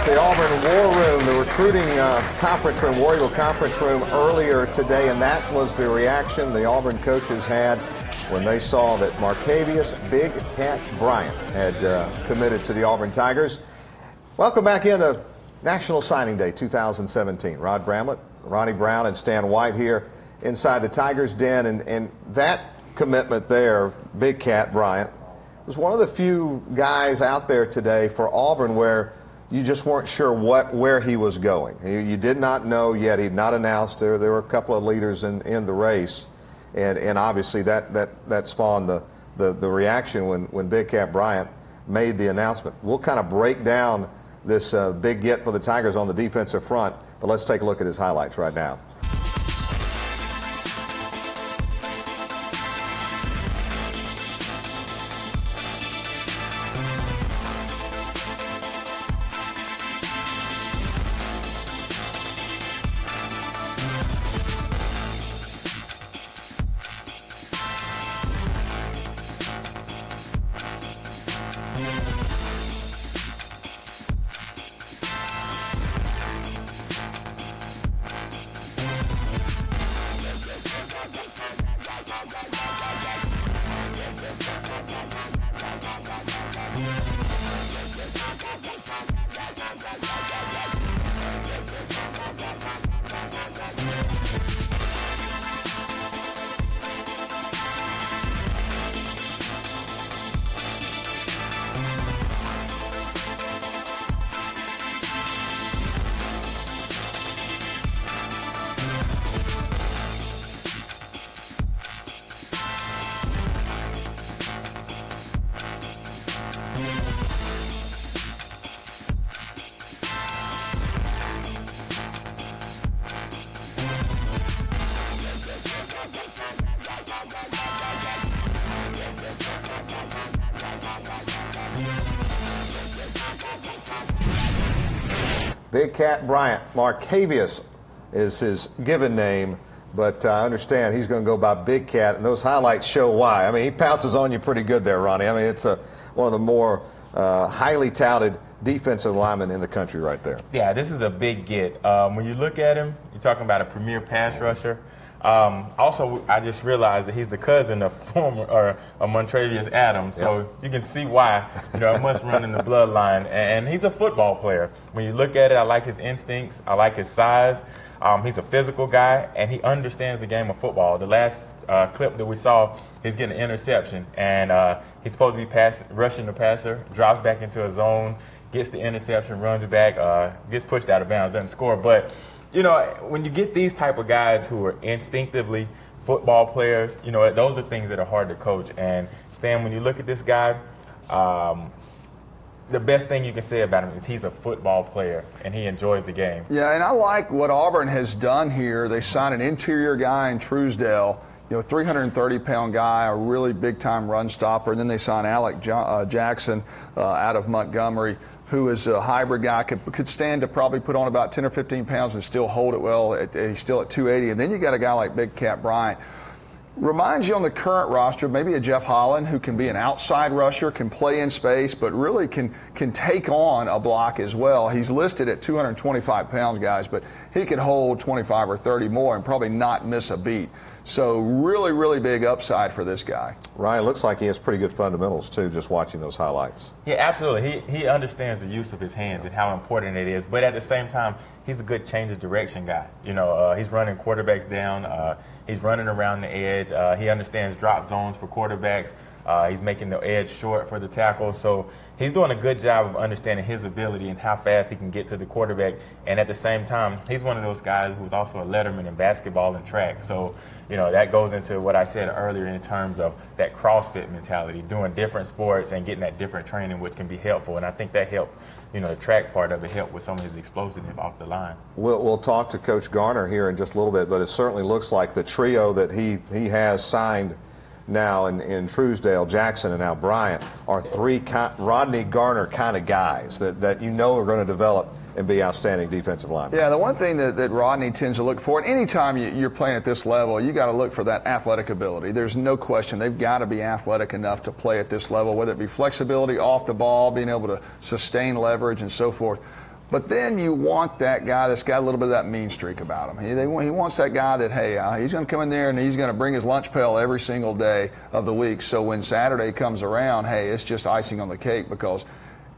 the Auburn War Room, the recruiting conference room, War Eagle conference room earlier today, and that was the reaction the Auburn coaches had when they saw that Marcavius Big Cat Bryant had committed to the Auburn Tigers. Welcome back into National Signing Day 2017. Rod Bramlett, Ronnie Brown, and Stan White here inside the Tigers' den, and that commitment there, Big Cat Bryant, was one of the few guys out there today for Auburn where you just weren't sure where he was going. You did not know yet. He'd not announced. There were a couple of leaders in the race, and obviously that spawned the reaction when Big Cat Bryant made the announcement. We'll kind of break down this big get for the Tigers on the defensive front, but let's take a look at his highlights right now. Big Cat Bryant. Marcavius is his given name, but I understand he's going to go by Big Cat, and those highlights show why. I mean, he pounces on you pretty good there, Ronnie. I mean, it's one of the more highly touted defensive linemen in the country right there. Yeah, this is a big get. When you look at him, you're talking about a premier pass rusher. Also, I just realized that he's the cousin of Montravius Adams, so you can see why. It must run in the bloodline. And he's a football player. When you look at it, I like his instincts. I like his size. He's a physical guy, and he understands the game of football. The last clip that we saw, he's getting an interception, and he's supposed to be rushing the passer, drops back into a zone, gets the interception, runs back, gets pushed out of bounds, doesn't score. But when you get these type of guys who are instinctively football players, those are things that are hard to coach. And Stan, when you look at this guy, the best thing you can say about him is he's a football player and he enjoys the game. Yeah, and I like what Auburn has done here. They signed an interior guy in Truesdale, 330-pound guy, a really big-time run stopper. And then they signed Alec Jackson out of Montgomery, who is a hybrid guy, could stand to probably put on about 10 or 15 pounds and still hold it well. He's still at 280. And then you got a guy like Big Cat Bryant. Reminds you on the current roster, maybe a Jeff Holland, who can be an outside rusher, can play in space, but really can take on a block as well. He's listed at 225 pounds, guys, but he could hold 25 or 30 more and probably not miss a beat. So really, really big upside for this guy. Ryan, looks like he has pretty good fundamentals, too, just watching those highlights. Yeah, absolutely. He understands the use of his hands and how important it is. But at the same time, he's a good change of direction guy. He's running quarterbacks down. He's running around the edge. He understands drop zones for quarterbacks. He's making the edge short for the tackles. So he's doing a good job of understanding his ability and how fast he can get to the quarterback. And at the same time, he's one of those guys who's also a letterman in basketball and track. So, that goes into what I said earlier in terms of that CrossFit mentality, doing different sports and getting that different training, which can be helpful. And I think that helped, the track part of it helped with some of his explosiveness off the line. We'll talk to Coach Garner here in just a little bit, but it certainly looks like the trio that he has signed now in Truesdale, Jackson, and now Bryant are three Rodney Garner kind of guys that are going to develop and be outstanding defensive linemen. Yeah, the one thing that Rodney tends to look for, and anytime you're playing at this level, you got to look for that athletic ability. There's no question. They've got to be athletic enough to play at this level, whether it be flexibility off the ball, being able to sustain leverage and so forth. But then you want that guy that's got a little bit of that mean streak about him. He wants that guy that, hey, he's going to come in there and he's going to bring his lunch pail every single day of the week. So when Saturday comes around, hey, it's just icing on the cake, because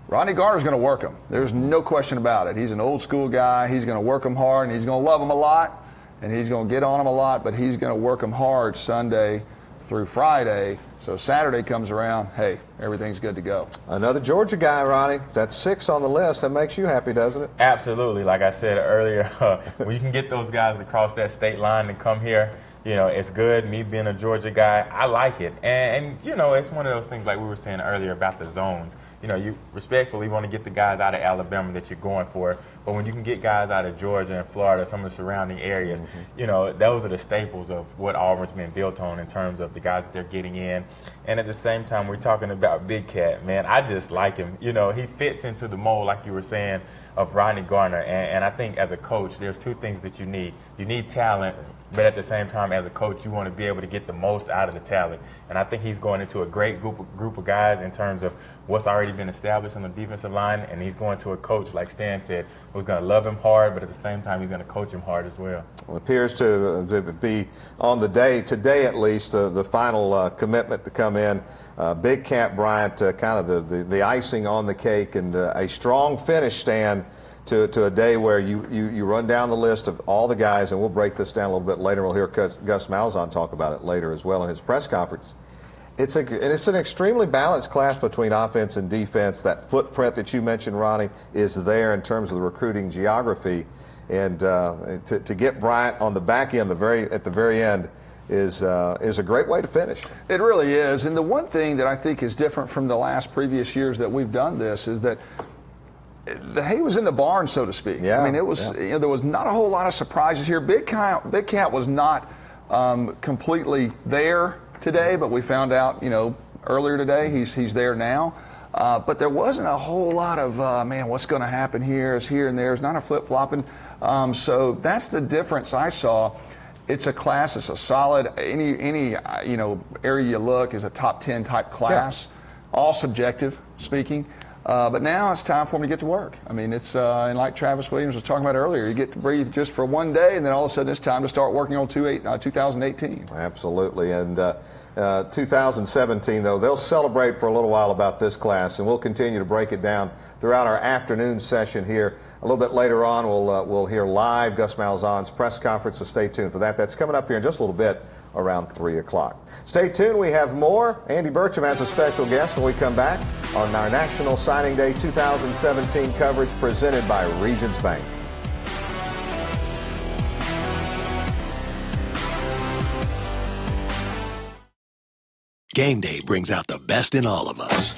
Rodney Garner's going to work him. There's no question about it. He's an old school guy. He's going to work him hard, and he's going to love him a lot, and he's going to get on him a lot, but he's going to work him hard Sunday through Friday. So Saturday comes around, hey, everything's good to go. Another Georgia guy, Ronnie. That's 6 on the list. That makes you happy, doesn't it? Absolutely. Like I said earlier, when you can get those guys to cross that state line and come here, you know, it's good. Me being a Georgia guy, I like it. And you know, it's one of those things like we were saying earlier about the zones. You know, you respectfully want to get the guys out of Alabama that you're going for, but when you can get guys out of Georgia and Florida, some of the surrounding areas, you know, those are the staples of what Auburn's been built on in terms of the guys that they're getting in. And at the same time, we're talking about Big Cat, man. I just like him. You know, he fits into the mold, like you were saying, of Rodney Garner. And I think as a coach, there's 2 things that you need. You need talent, but at the same time, as a coach, you want to be able to get the most out of the talent. And I think he's going into a great group of guys in terms of what's already been established on the defensive line, and he's going to a coach, like Stan said, who's going to love him hard, but at the same time, he's going to coach him hard as well. Well, it appears to be on the day, today at least, the final commitment to come in. Big Cat Bryant, kind of the icing on the cake, and a strong finish, Stan, to a day where you run down the list of all the guys, and we'll break this down a little bit later. We'll hear Gus Malzahn talk about it later as well in his press conference. It's an extremely balanced class between offense and defense. That footprint that you mentioned, Ronnie, is there in terms of the recruiting geography, and to get Bryant on the back end, at the very end, is a great way to finish. It really is. And the one thing that I think is different from the previous years that we've done this is that the hay was in the barn, so to speak. Yeah, I mean, it was. You know, there was not a whole lot of surprises here. Big Cat was not completely there today, but we found out, you know, earlier today he's there now. But there wasn't a whole lot of man, what's going to happen here is here and there. It's not a flip flopping. So that's the difference I saw. It's a class. It's a solid. Any you know, area you look is a top 10 type class. Yeah. All subjective speaking. But now it's time for them to get to work. I mean, it's and like Travis Williams was talking about earlier, you get to breathe just for one day, and then all of a sudden it's time to start working on 2018. Absolutely. And 2017, though, they'll celebrate for a little while about this class, and we'll continue to break it down throughout our afternoon session here. A little bit later on, we'll hear live Gus Malzahn's press conference, so stay tuned for that. That's coming up here in just a little bit, around 3 o'clock. Stay tuned. We have more. Andy Burcham has a special guest when we come back on our National Signing Day 2017 coverage presented by Regions Bank. Game day brings out the best in all of us.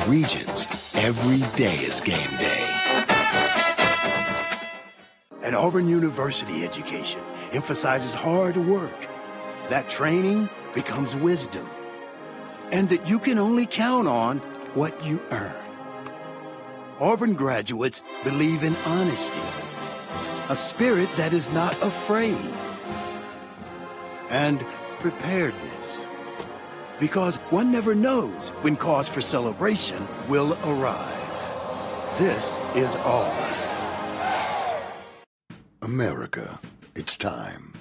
Regions, every day is game day. At Auburn University, education emphasizes hard work. That training becomes wisdom. And that you can only count on what you earn. Auburn graduates believe in honesty, a spirit that is not afraid, and preparedness. Because one never knows when cause for celebration will arrive. This is Auburn. America, it's time.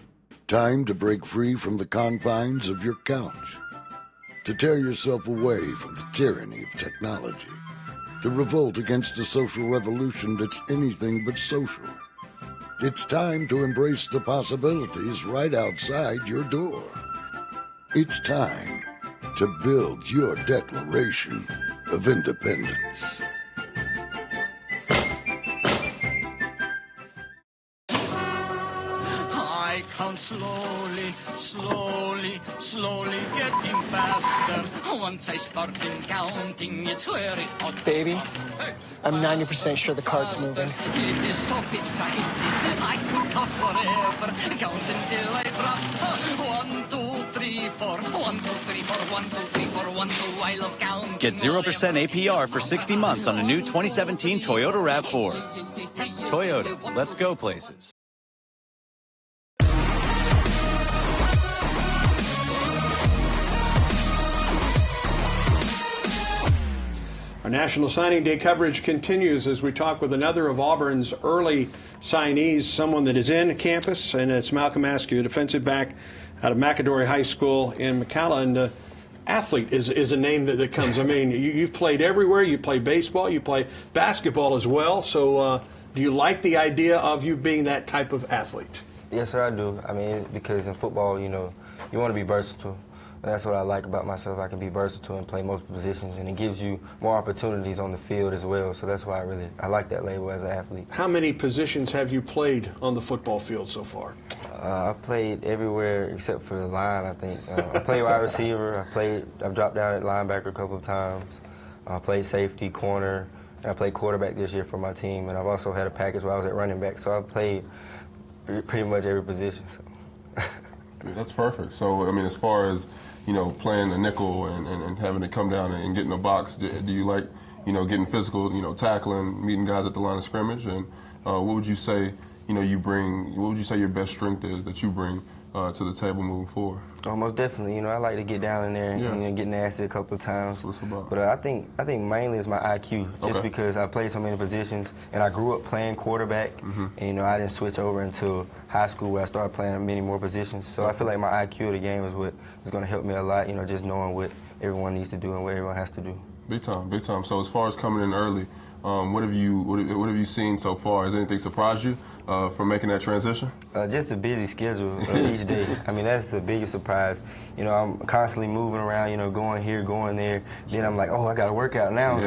Time to break free from the confines of your couch. To tear yourself away from the tyranny of technology. To revolt against a social revolution that's anything but social. It's time to embrace the possibilities right outside your door. It's time to build your Declaration of Independence. I come slowly, slowly, slowly getting faster. Once I start counting, it's wearing out. Baby, I'm 90% sure the card's moving. It is so exciting. I could count forever, count until I drop. 1, 2, 3. 3, 4. 1, 2, 3, 4. 1, 2, 3, 4. 1, 2. I love counting. Get 0% APR for 60 months on a new 2017 Toyota RAV4. Toyota, let's go places. Our National Signing Day coverage continues as we talk with another of Auburn's early signees, someone that is in campus, and it's Malcolm Askew, defensive back out of McAdory High School in McCalla. And athlete is a name that comes. I mean, you've played everywhere. You play baseball. You play basketball as well. So do you like the idea of you being that type of athlete? Yes, sir, I do. I mean, because in football, you know, you want to be versatile. And that's what I like about myself. I can be versatile and play multiple positions, and it gives you more opportunities on the field as well. So that's why I like that label as an athlete. How many positions have you played on the football field so far? I've played everywhere except for the line, I think. I played wide receiver. I've dropped down at linebacker a couple of times. I played safety, corner, and I played quarterback this year for my team. And I've also had a package where I was at running back. So I've played pretty much every position. So. Yeah, that's perfect. So, I mean, as far as, you know, playing a nickel and having to come down and get in a box, do you like, you know, getting physical, you know, tackling, meeting guys at the line of scrimmage? And what would you say, you know, what would you say your best strength is that you bring to the table moving forward? Oh, most definitely. You know, I like to get down in there and, you know, get nasty a couple of times. That's what it's about. But I think mainly it's my IQ, just because I played so many positions, and I grew up playing quarterback, and, you know, I didn't switch over until high school where I started playing many more positions. So I feel like my IQ of the game is what is going to help me a lot, you know, just knowing what everyone needs to do and what everyone has to do. Big time, big time. So as far as coming in early, what have you seen so far? Has anything surprised you from making that transition? Just a busy schedule each day. I mean, that's the biggest surprise. You know, I'm constantly moving around, you know, going here, going there. Then I'm like, oh, I got to work out now.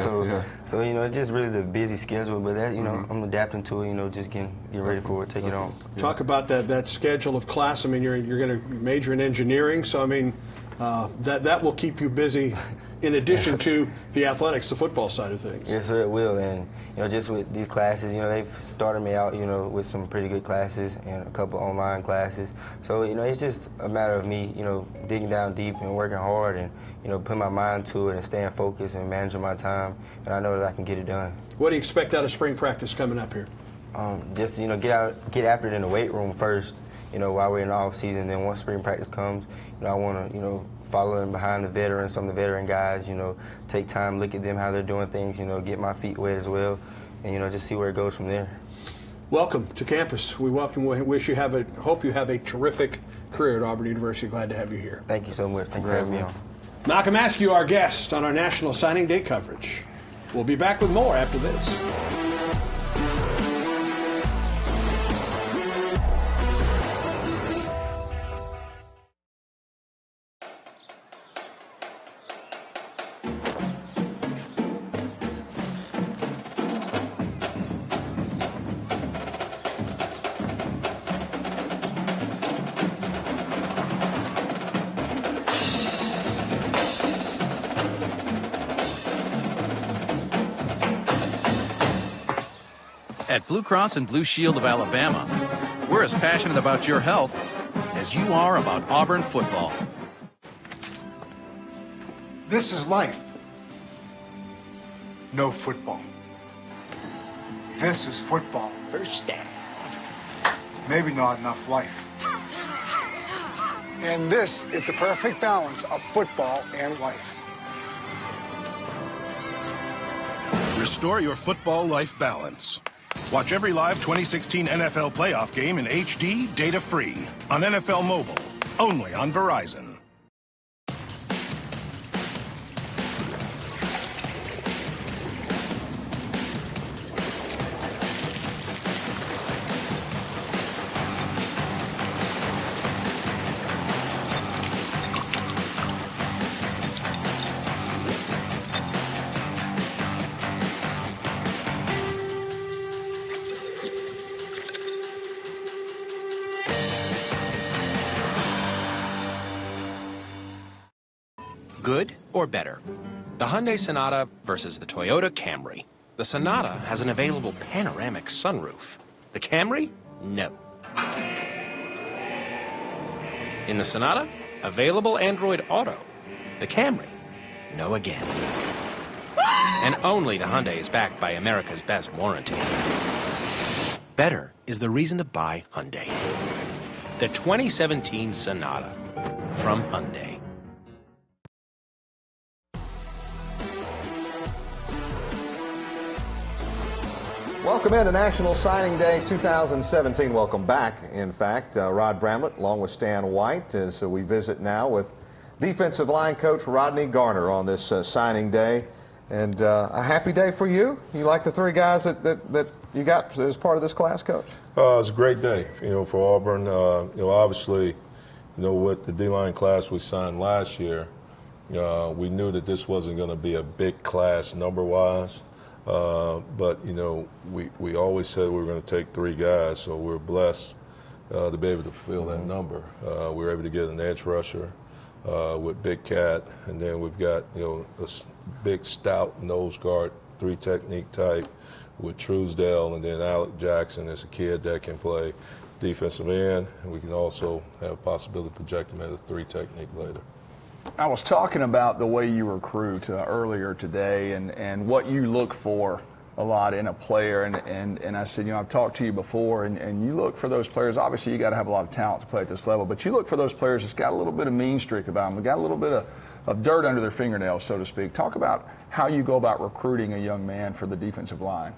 So you know, it's just really the busy schedule. But that, you know, I'm adapting to it. You know, just get ready for it, take it on. Talk about that schedule of class. I mean, you're going to major in engineering, so I mean, that will keep you busy. In addition to the athletics, the football side of things. Yes, sir, it will. And, you know, just with these classes, you know, they've started me out, you know, with some pretty good classes and a couple online classes. So, you know, it's just a matter of me, you know, digging down deep and working hard and, you know, putting my mind to it and staying focused and managing my time. And I know that I can get it done. What do you expect out of spring practice coming up here? Just, you know, get after it in the weight room first, you know, while we're in the off season. Then once spring practice comes, you know, I want to, you know, following behind the veterans, some of the veteran guys, you know, take time, look at them, how they're doing things, you know, get my feet wet as well, and, you know, just see where it goes from there. Welcome to campus. We hope you have a terrific career at Auburn University. Glad to have you here. Thank you so much. Thank you for having me on. Malcolm Askew, our guest on our National Signing Day coverage. We'll be back with more after this. At Blue Cross and Blue Shield of Alabama, we're as passionate about your health as you are about Auburn football. This is life. No football. This is football. First down. Maybe not enough life. And this is the perfect balance of football and life. Restore your football life balance. Watch every live 2016 NFL playoff game in HD, data-free, on NFL Mobile, only on Verizon. Good or better? The Hyundai Sonata versus the Toyota Camry. The Sonata has an available panoramic sunroof. The Camry? No. In the Sonata, Available Android Auto. The Camry. No again. And only the Hyundai is backed by America's best warranty. Better is the reason to buy Hyundai. The 2017 Sonata from Hyundai. Welcome into National Signing Day 2017. Welcome back, in fact. Rod Bramlett, along with Stan White, as we visit now with defensive line coach Rodney Garner on this signing day. And a happy day for you? You like the three guys that you got as part of this class, Coach? It's a great day, for Auburn. Obviously, with the D-line class we signed last year, we knew that this wasn't going to be a big class number-wise. But we always said we were going to take three guys, so we're blessed to be able to fulfill that number. We were able to get an edge rusher with Big Cat, and then we've got a big stout nose guard, three technique type with Truesdale, and then Alec Jackson is a kid that can play defensive end, and we can also have a possibility to project him at a three technique later. I was talking about the way you recruit earlier today and what you look for a lot in a player. And I said, I've talked to you before, and you look for those players. Obviously, you got to have a lot of talent to play at this level, but you look for those players that's got a little bit of mean streak about them. They got a little bit of dirt under their fingernails, so to speak. Talk about how you go about recruiting a young man for the defensive line.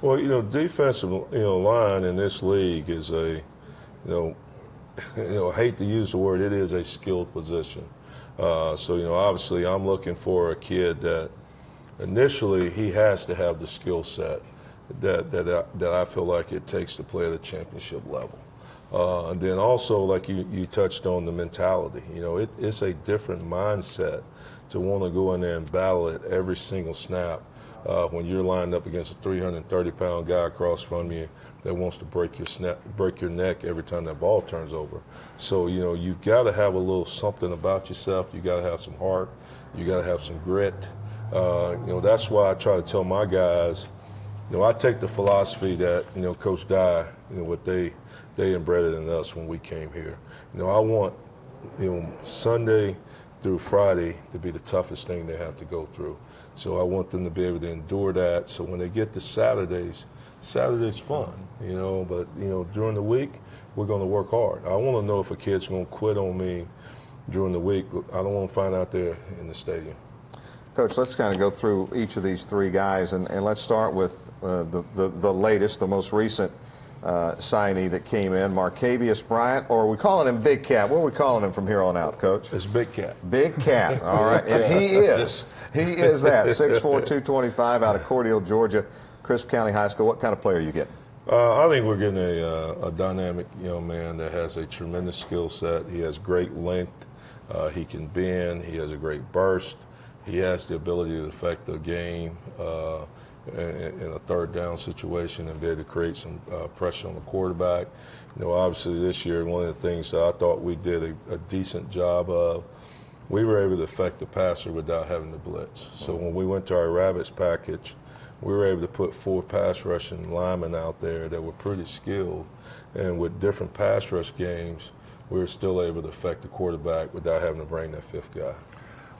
Well, defensive line in this league is I hate to use the word, it is a skilled position. So obviously I'm looking for a kid that initially he has to have the skill set that I feel like it takes to play at a championship level. And then also, like you touched on, the mentality. It's a different mindset to want to go in there and battle it every single snap when you're lined up against a 330-pound guy across from you that wants to break your neck every time that ball turns over. So, you've got to have a little something about yourself. You got to have some heart. You got to have some grit. That's why I try to tell my guys, I take the philosophy that, Coach Dye, what they inbred in us when we came here. I want, Sunday through Friday to be the toughest thing they have to go through. So I want them to be able to endure that. So when they get to Saturday's fun, but, during the week, we're going to work hard. I want to know if a kid's going to quit on me during the week, but I don't want to find out there in the stadium. Coach, let's kind of go through each of these three guys, and let's start with the latest, the most recent signee that came in, Marius Bryant, or are we calling him Big Cat? What are we calling him from here on out, Coach? It's Big Cat. Big Cat, all right. And he is that, 6'4", 225 out of Cordele, Georgia, Crisp County High School. What kind of player are you getting? I think we're getting a dynamic young man that has a tremendous skill set. He has great length. He can bend. He has a great burst. He has the ability to affect the game in a third down situation and be able to create some pressure on the quarterback. Obviously this year, one of the things that I thought we did a decent job of, we were able to affect the passer without having to blitz. So when we went to our Rabbits package, we were able to put 4 pass rushing linemen out there that were pretty skilled. And with different pass rush games, we were still able to affect the quarterback without having to bring that 5th guy.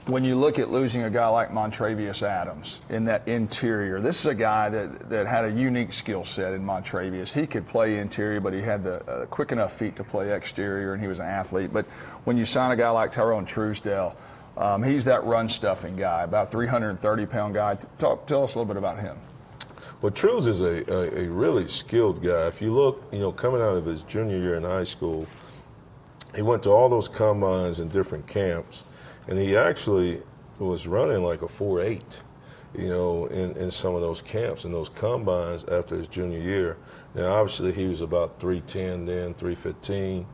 When you look at losing a guy like Montravius Adams in that interior, this is a guy that had a unique skill set in Montravius. He could play interior, but he had the quick enough feet to play exterior, and he was an athlete. But when you sign a guy like Tyrone Truesdale, he's that run-stuffing guy, about 330-pound guy. Tell us a little bit about him. Well, Trues is a really skilled guy. If you look, coming out of his junior year in high school, he went to all those combines and different camps, and he actually was running like a 4.8, in some of those camps and those combines after his junior year. Now, obviously, he was about 310 then, 315.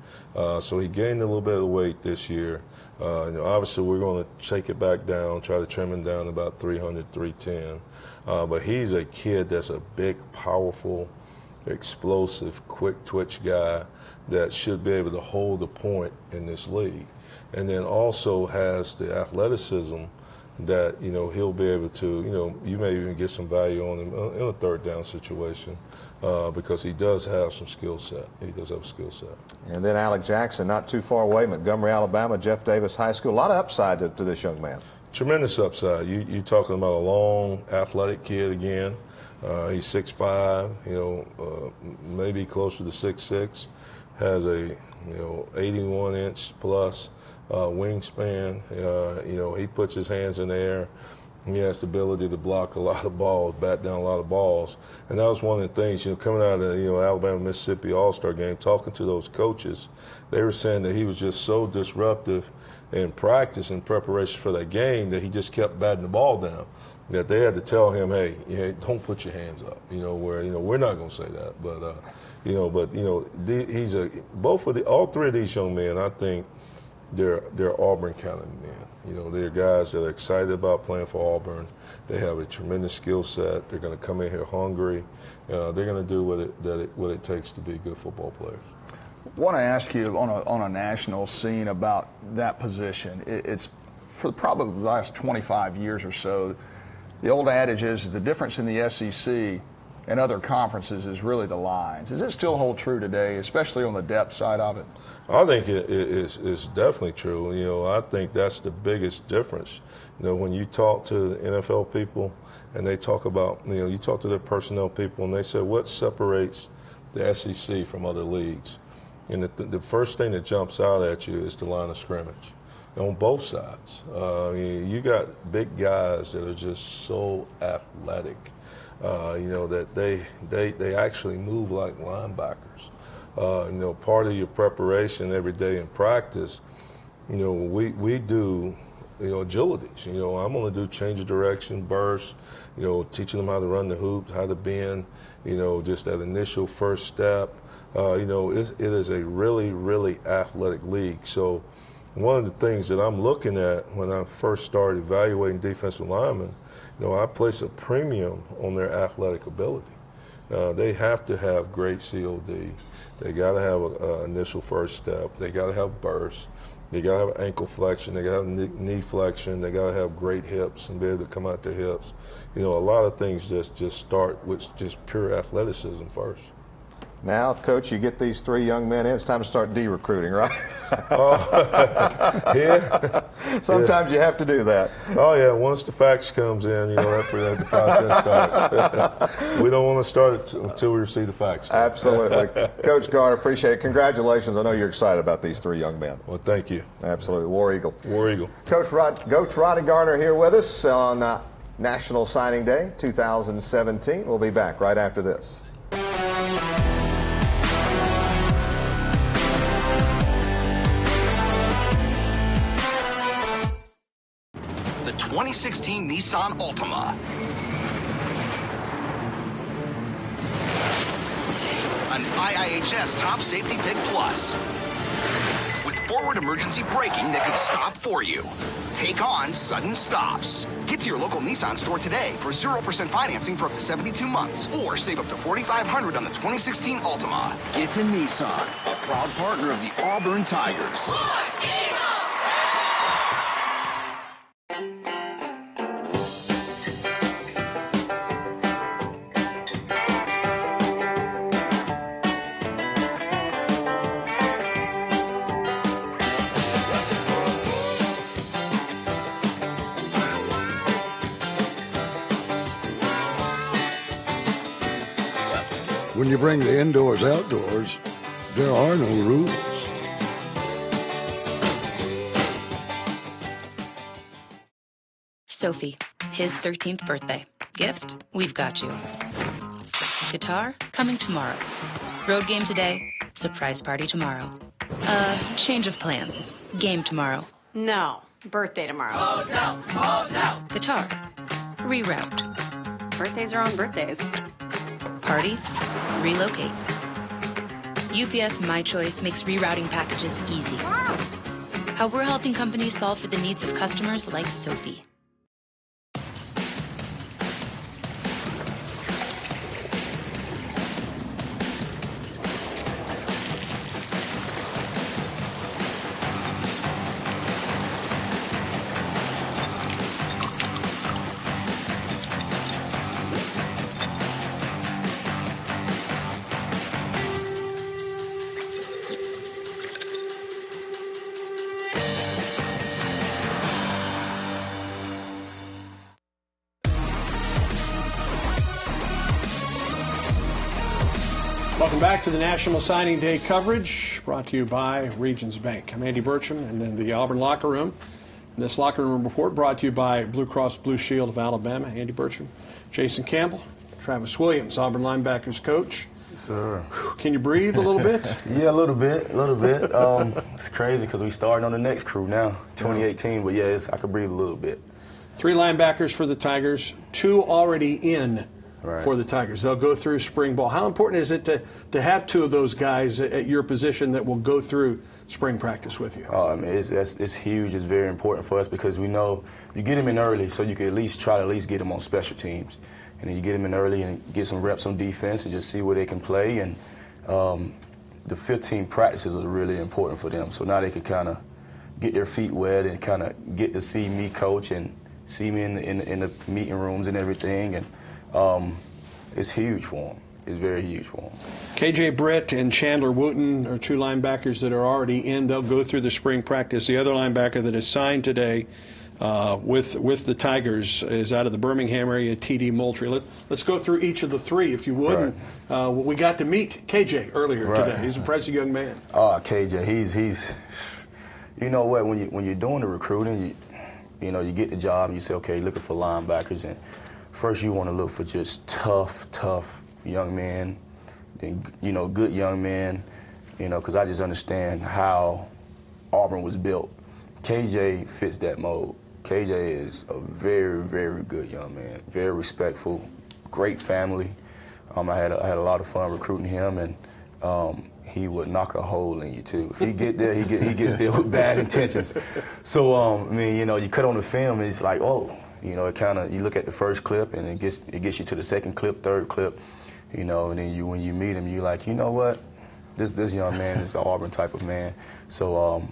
So he gained a little bit of weight this year. Obviously, we're going to take it back down, try to trim him down to about 300, 310. But he's a kid that's a big, powerful, explosive, quick twitch guy that should be able to hold the point in this league. And then also has the athleticism that, you know, he'll be able to, you know, you may even get some value on him in a third down situation because he does have some skill set. He does have a skill set. And then Alec Jackson, not too far away, Montgomery, Alabama, Jeff Davis High School. A lot of upside to this young man. Tremendous upside. You're talking about a long, athletic kid again. He's 6'5", you know, maybe closer to 6'6", has a, you know, 81-inch plus wingspan. You know, he puts his hands in the air. He has the ability to block a lot of balls, bat down a lot of balls. And that was one of the things, you know, coming out of the, you know, Alabama-Mississippi All-Star game, talking to those coaches, they were saying that he was just so disruptive in practice and preparation for that game that he just kept batting the ball down. That they had to tell him, hey, don't put your hands up. You know, where, you know, we're not going to say that, but he's all three of these young men, I think they're Auburn kind of men. You know, they're guys that are excited about playing for Auburn. They have a tremendous skill set. They're going to come in here hungry. They're going to do what it takes to be good football players. I want to ask you on a national scene about that position. It's for probably the last 25 years or so. The old adage is the difference in the SEC and other conferences is really the lines. Does it still hold true today, especially on the depth side of it? I think it's definitely true. You know, I think that's the biggest difference. You know, when you talk to the NFL people and they talk about, you know, you talk to their personnel people and they say, what separates the SEC from other leagues? And the first thing that jumps out at you is the line of scrimmage. On both sides. You got big guys that are just so athletic, you know, that they actually move like linebackers. You know, part of your preparation every day in practice, you know, we do, you know, agilities. You know, I'm going to do change of direction, burst, you know, teaching them how to run the hoop, how to bend, you know, just that initial first step. You know, it is a really, really athletic league. So one of the things that I'm looking at when I first started evaluating defensive linemen, you know, I place a premium on their athletic ability. They have to have great COD. They got to have an initial first step. They got to have burst. They got to have ankle flexion. They got to have knee flexion. They got to have great hips and be able to come out their hips. You know, a lot of things just start with just pure athleticism first. Now, Coach, you get these three young men in, it's time to start de-recruiting, right? Yeah. Sometimes you have to do that. Oh, yeah. Once the fax comes in, you know, that's where the process starts. We don't want to start it until we receive the fax. Absolutely. Coach Garner, appreciate it. Congratulations. I know you're excited about these three young men. Well, thank you. Absolutely. War Eagle. War Eagle. Coach Rodney Garner here with us on National Signing Day 2017. We'll be back right after this. The 2016 Nissan Altima. An IIHS Top Safety Pick Plus. With forward emergency braking that could stop for you. Take on sudden stops. Get to your local Nissan store today for 0% financing for up to 72 months. Or save up to $4,500 on the 2016 Altima. Get to Nissan, a proud partner of the Auburn Tigers. When you bring the indoors outdoors, there are no rules. Sophie, his 13th birthday. Gift? We've got you. Guitar? Coming tomorrow. Road game today? Surprise party tomorrow. Change of plans. Game tomorrow. No, birthday tomorrow. Hotel, hotel. Guitar. Reroute. Birthdays are on birthdays. Party? Relocate. UPS My Choice makes rerouting packages easy. Wow. How we're helping companies solve for the needs of customers like Sophie. back to the National Signing Day coverage, brought to you by Regions Bank. I'm Andy Burcham, and in the Auburn locker room. And this locker room report brought to you by Blue Cross Blue Shield of Alabama. Andy Burcham, Jason Campbell, Travis Williams, Auburn linebackers coach. Yes, sir. Can you breathe a little bit? Yeah, a little bit. It's crazy because we starting on the next crew now, 2018. But yeah, I could breathe a little bit. 3 linebackers for the Tigers, 2 already in for the Tigers. They'll go through spring ball. How important is it to have 2 of those guys at your position that will go through spring practice with you? Oh, I mean, it's huge. It's very important for us because we know you get them in early, so you can at least try to get them on special teams. And then you get them in early and get some reps on defense and just see where they can play. And the 15 practices are really important for them. So now they can kind of get their feet wet and kind of get to see me coach and see me in the meeting rooms and everything. And it's huge for them. It's very huge for them. KJ Britt and Chandler Wooten are 2 linebackers that are already in. They'll go through the spring practice. The other linebacker that is signed today with the Tigers is out of the Birmingham area, T.D. Moultrie. Let's go through each of the 3, if you would. Right. We got to meet KJ earlier today. He's an impressive young man. Oh, KJ, he's you know what, when you're doing the recruiting, you know, you get the job and you say, okay, looking for linebackers, and first you want to look for just tough young men, then, you know, good young men, you know, because I just understand how Auburn was built. KJ fits that mold. KJ is a very, very good young man, very respectful, great family. I had a lot of fun recruiting him, and he would knock a hole in you too. If he get there, he gets there with bad intentions. So I mean, you know, you cut on the film, and it's like, oh, you know, it kind of, you look at the first clip, and it gets you to the second clip, third clip, you know, and then when you meet him, you're like, you know what, this young man is an Auburn type of man. So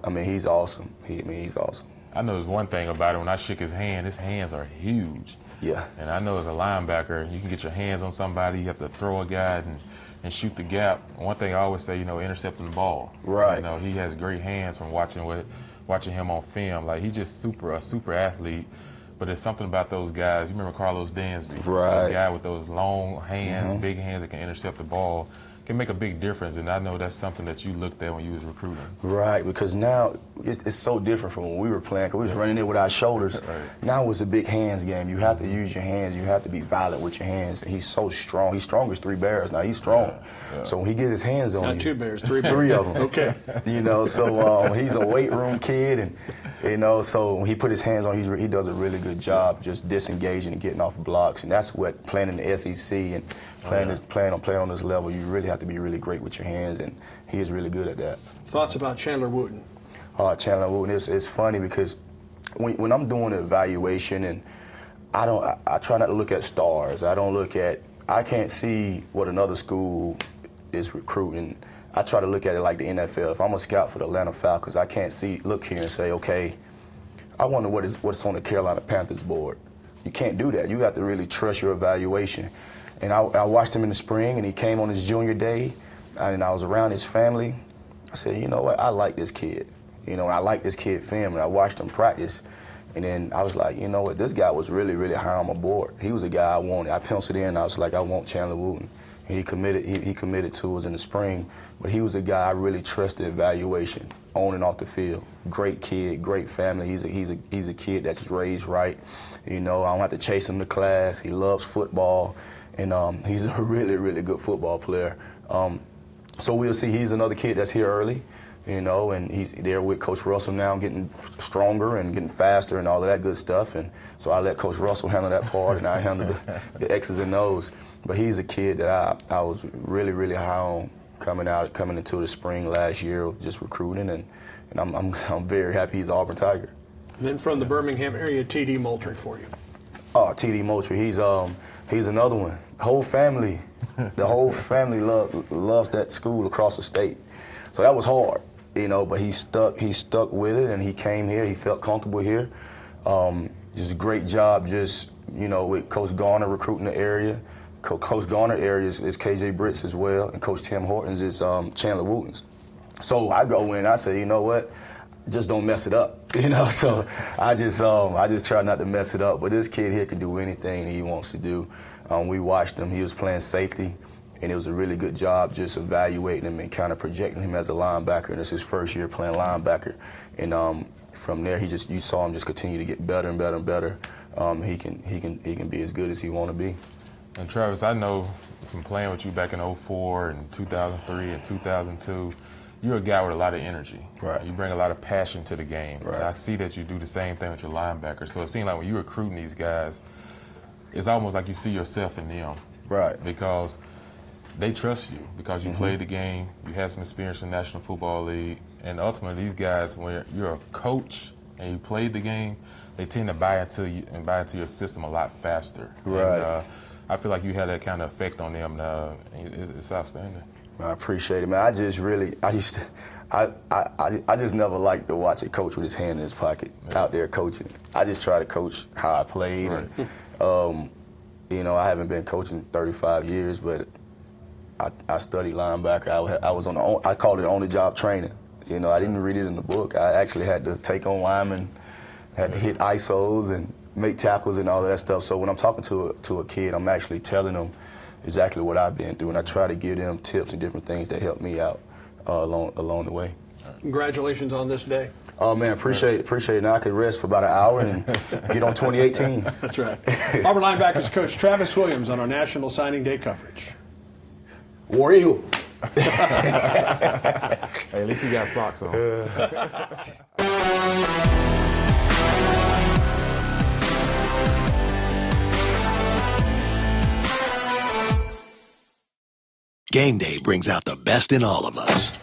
I mean, he's awesome. He's awesome. I know there's one thing about it. When I shook his hands are huge. Yeah. And I know as a linebacker, you can get your hands on somebody, you have to throw a guy and shoot the gap. One thing I always say, you know, intercepting the ball. Right. You know, he has great hands from watching him on film. Like, he's just a super athlete. But there's something about those guys. You remember Carlos Dansby? Right. A guy with those long hands, big hands that can intercept the ball. Can make a big difference, and I know that's something that you looked at when you was recruiting. Right, because now it's so different from when we were playing, because we was running in with our shoulders. Right. Now it's a big hands game. You have to use your hands. You have to be violent with your hands. And he's so strong. He's strong as 3 bears. Now he's strong. Yeah. So when he gets his hands on you. Not 2 bears, 3 bears. 3 of them. Okay. You know, so he's a weight room kid, and you know, so when he put his hands on, he does a really good job just disengaging and getting off blocks, and that's what playing in the SEC and playing on this level, you really have to be really great with your hands, and he is really good at that. Thoughts about Chandler Wooten? Chandler Wooten, it's funny because when I'm doing an evaluation, and I try not to look at stars. I can't see what another school is recruiting. I try to look at it like the NFL. If I'm a scout for the Atlanta Falcons, I can't look here and say, okay, I wonder what's on the Carolina Panthers board. You can't do that. You have to really trust your evaluation. And I watched him in the spring, and he came on his junior day, and I was around his family. I said, you know what, I like this kid. You know, I like this kid film, and I watched him practice. And then I was like, you know what, this guy was really, really high on my board. He was a guy I wanted. I penciled in, and I was like, I want Chandler Wooten. And he committed to us in the spring. But he was a guy I really trusted evaluation, on and off the field. Great kid, great family. He's a kid that's raised right. You know, I don't have to chase him to class. He loves football. And he's a really, really good football player. So we'll see. He's another kid that's here early, you know, and he's there with Coach Russell now, getting stronger and getting faster and all of that good stuff. And so I let Coach Russell handle that part, and I handle the X's and O's. But he's a kid that I was really, really high on coming into the spring last year of just recruiting, and I'm very happy he's an Auburn Tiger. And then from the Birmingham area, T.D. Moultrie for you. Oh, T.D. Moultrie, he's another one. The whole family loves that school across the state. So that was hard, you know, but he stuck with it, and he came here. He felt comfortable here. Just a great job, just, you know, with Coach Garner recruiting the area. Coach Garner area is KJ Britt's as well, and Coach Tim Hortons is Chandler Wooten's. So I go in, I say, you know what? Just don't mess it up, you know. So I just try not to mess it up. But this kid here can do anything he wants to do. We watched him. He was playing safety, and it was a really good job just evaluating him and kind of projecting him as a linebacker. And it's his first year playing linebacker. And from there, you saw him just continue to get better and better and better. He can be as good as he want to be. And Travis, I know from playing with you back in 2004 and 2003 and 2002, you're a guy with a lot of energy. Right. You bring a lot of passion to the game. Right. And I see that you do the same thing with your linebackers. So it seems like when you're recruiting these guys, it's almost like you see yourself in them. Right. Because they trust you because you played the game, you had some experience in the National Football League, and ultimately these guys, when you're a coach and you played the game, they tend to buy into you and buy into your system a lot faster. Right. And, I feel like you had that kind of effect on them. It's outstanding. I appreciate it, man. I just never liked to watch a coach with his hand in his pocket out there coaching. I just try to coach how I played. Right. And, you know, I haven't been coaching 35 years, but I studied linebacker. I was I called it on-the-job training. You know, I didn't read it in the book. I actually had to take on linemen, had to hit ISOs and make tackles and all of that stuff. So when I'm talking to a kid, I'm actually telling them exactly what I've been through, and I try to give them tips and different things that help me out along the way. Congratulations on this day. Oh man, appreciate it. Now I could rest for about an hour and get on 2018. That's right. Auburn linebackers coach Travis Williams on our National Signing Day coverage. War Eagle. Hey, at least you got socks on. Game day brings out the best in all of us.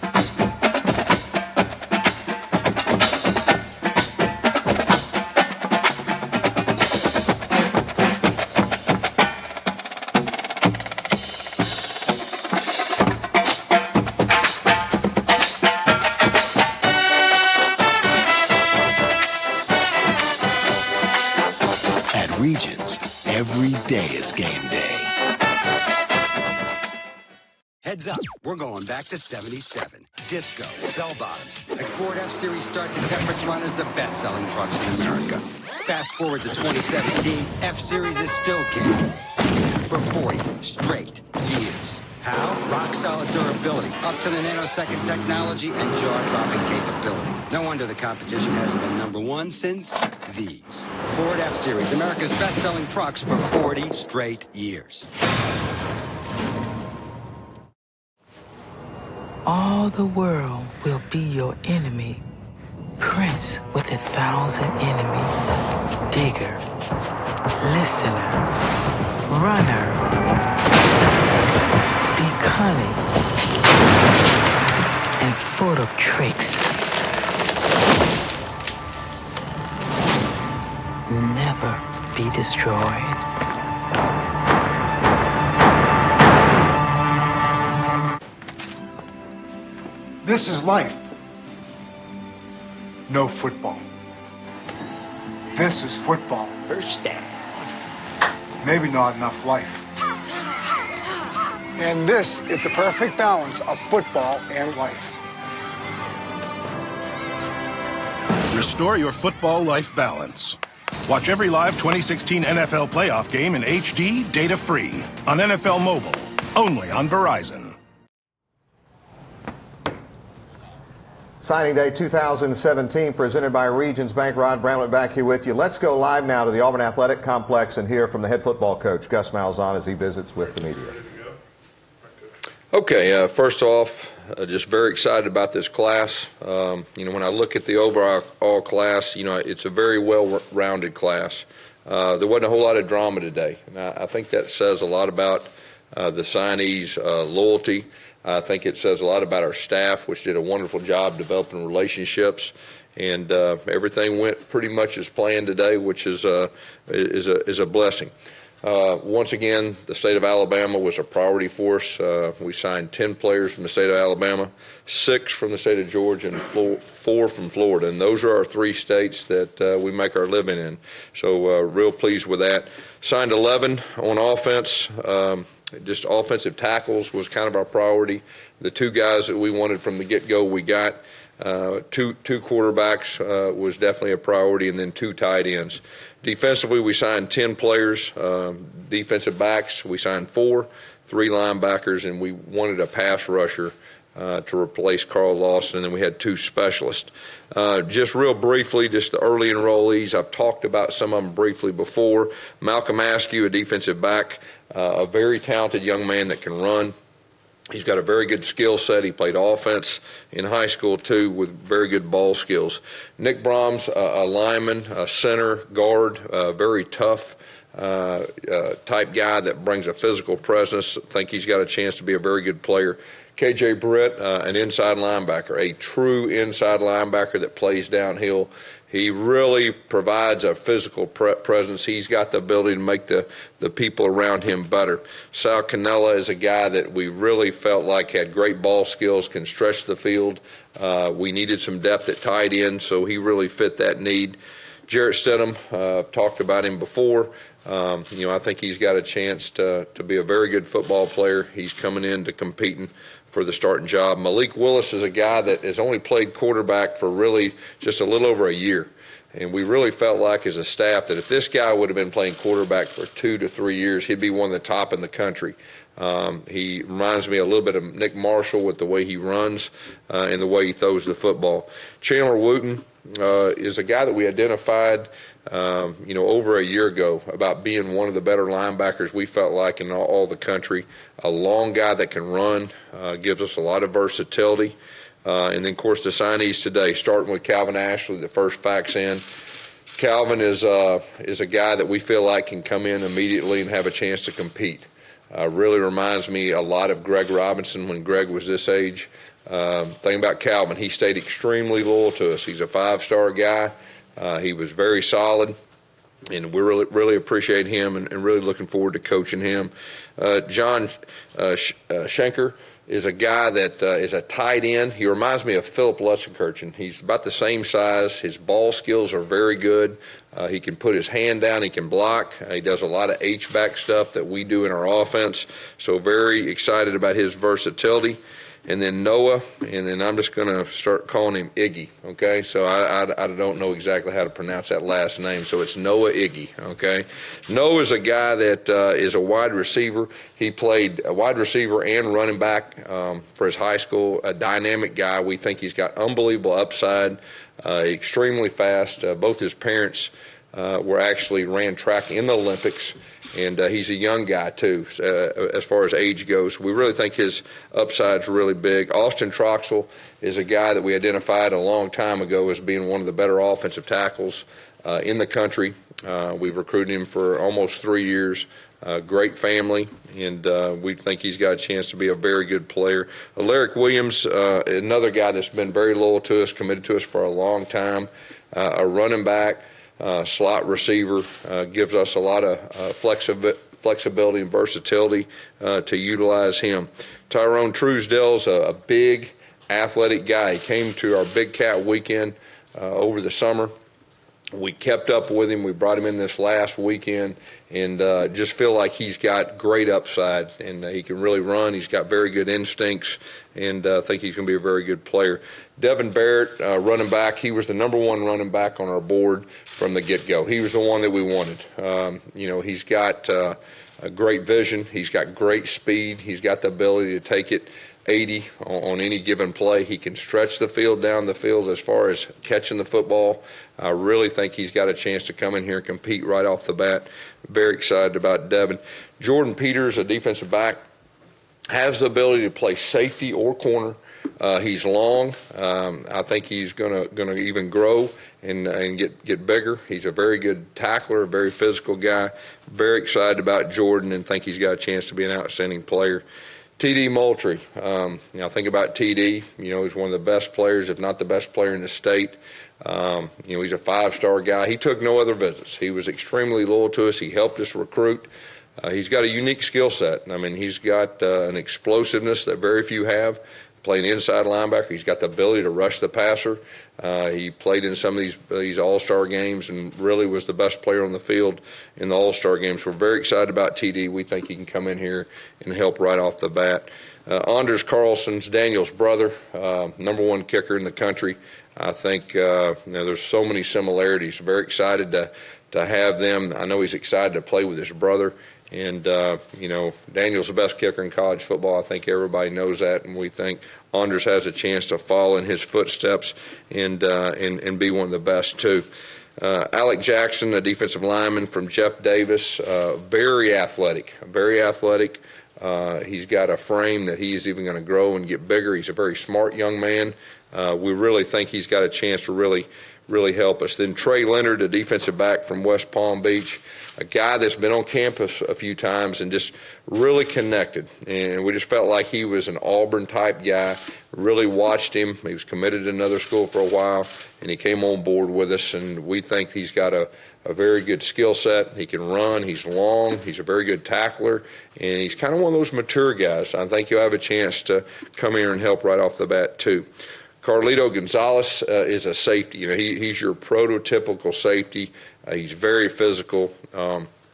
At Regions, every day is game day. Heads up, we're going back to 77. Disco, bell bottoms. Like Ford F-Series starts its effort run as the best-selling trucks in America. Fast forward to 2017, F-Series is still king. For 40 straight years. How? Rock-solid durability, up to the nanosecond technology and jaw-dropping capability. No wonder the competition hasn't been number one since these. Ford F-Series, America's best-selling trucks for 40 straight years. All the world will be your enemy. Prince with 1,000 enemies. Digger, listener, runner. Be cunning and full of tricks. Never be destroyed. This is life. No football. This is football. First down. Maybe not enough life. And this is the perfect balance of football and life. Restore your football life balance. Watch every live 2016 NFL playoff game in HD, data-free, on NFL Mobile, only on Verizon. Signing Day 2017 presented by Regions Bank. Rod Bramlett back here with you. Let's go live now to the Auburn Athletic Complex and hear from the head football coach, Gus Malzahn, as he visits with the media. Okay, first off, just very excited about this class. When I look at the overall class, it's a very well-rounded class. There wasn't a whole lot of drama today, and I think that says a lot about the signees' loyalty. I think it says a lot about our staff, which did a wonderful job developing relationships, and everything went pretty much as planned today, which is a blessing. Once again, the state of Alabama was a priority for us. We signed 10 players from the state of Alabama, 6 from the state of Georgia, and 4 from Florida. And those are our 3 states that we make our living in. So real pleased with that. Signed 11 on offense. Just offensive tackles was kind of our priority. The two guys that we wanted from the get-go, we got. Two quarterbacks was definitely a priority, and then 2 tight ends. Defensively, we signed 10 players. Defensive backs, we signed 4, 3 linebackers, and we wanted a pass rusher to replace Carl Lawson, and then we had 2 specialists. Just real briefly, just the early enrollees, I've talked about some of them briefly before. Malcolm Askew, a defensive back, a very talented young man that can run. He's got a very good skill set. He played offense in high school, too, with very good ball skills. Nick Brahms, a lineman, a center, guard, very tough type guy that brings a physical presence. I think he's got a chance to be a very good player. K.J. Britt, an inside linebacker, a true inside linebacker that plays downhill. He really provides a physical presence. He's got the ability to make the people around him better. Sal Cannella is a guy that we really felt like had great ball skills, can stretch the field. We needed some depth at tight end, so he really fit that need. Jarrett Stidham, talked about him before. I think he's got a chance to be a very good football player. He's coming in to competing for the starting job. Malik Willis is a guy that has only played quarterback for really just a little over a year. And we really felt like as a staff that if this guy would have been playing quarterback for 2 to 3 years, he'd be one of the top in the country. He reminds me a little bit of Nick Marshall with the way he runs and the way he throws the football. Chandler Wooten is a guy that we identified over a year ago about being one of the better linebackers we felt like in all the country. A long guy that can run, gives us a lot of versatility. And then, of course, the signees today, starting with Calvin Ashley, the first fax in. Calvin is a guy that we feel like can come in immediately and have a chance to compete. Really reminds me a lot of Greg Robinson when Greg was this age. Thing about Calvin, he stayed extremely loyal to us. He's a 5-star guy. He was very solid, and we really appreciate him and really looking forward to coaching him. John Schenker is a guy that is a tight end. He reminds me of Philip Lutzenkirchen. He's about the same size. His ball skills are very good. He can put his hand down. He can block. He does a lot of H-back stuff that we do in our offense. So very excited about his versatility. And then Noah, and then I'm just going to start calling him Iggy, okay? So I don't know exactly how to pronounce that last name, so it's Noah Iggy, okay? Noah is a guy that is a wide receiver. He played a wide receiver and running back for his high school, a dynamic guy. We think he's got unbelievable upside, extremely fast. Both his parents ran track in the Olympics. And he's a young guy, too, as far as age goes. We really think his upside's really big. Austin Troxell is a guy that we identified a long time ago as being one of the better offensive tackles in the country. We've recruited him for almost 3 years. Great family, and we think he's got a chance to be a very good player. Alaric Williams, another guy that's been very loyal to us, committed to us for a long time, a running back. Slot receiver, gives us a lot of flexibility and versatility to utilize him. Tyrone Truesdale's a big athletic guy. He came to our Big Cat weekend over the summer. We kept up with him. We brought him in this last weekend and just feel like he's got great upside, and he can really run. He's got very good instincts, and I think he's going to be a very good player. Devin Barrett, running back, he was the #1 running back on our board from the get-go. He was the one that we wanted. He's got a great vision. He's got great speed. He's got the ability to take it 80 on any given play. He can stretch the field down the field as far as catching the football. I really think he's got a chance to come in here and compete right off the bat. Very excited about Devin. Jordan Peters, a defensive back, has the ability to play safety or corner. He's long. I think he's going to even grow and get bigger. He's a very good tackler, a very physical guy. Very excited about Jordan and think he's got a chance to be an outstanding player. TD Moultrie, think about TD. He's one of the best players, if not the best player in the state. He's a 5-star guy. He took no other visits. He was extremely loyal to us. He helped us recruit. He's got a unique skill set. He's got an explosiveness that very few have. playing inside linebacker. He's got the ability to rush the passer. He played in some of these All-Star games and really was the best player on the field in the All-Star games. We're very excited about TD. We think he can come in here and help right off the bat. Anders Carlson's Daniel's brother, #1 kicker in the country. I think there's so many similarities. Very excited to have them. I know he's excited to play with his brother. And, Daniel's the best kicker in college football. I think everybody knows that, and we think Anders has a chance to follow in his footsteps and be one of the best, too. Alec Jackson, a defensive lineman from Jeff Davis, very athletic. He's got a frame that he's even going to grow and get bigger. He's a very smart young man. We really think he's got a chance to really help us. Then Trey Leonard, a defensive back from West Palm Beach, a guy that's been on campus a few times and just really connected. And we just felt like he was an Auburn-type guy. Really watched him. He was committed to another school for a while, and he came on board with us. And we think he's got a very good skill set. He can run. He's long. He's a very good tackler. And he's kind of one of those mature guys. I think he'll have a chance to come here and help right off the bat, too. Carlito Gonzalez is a safety. He's your prototypical safety. He's very physical.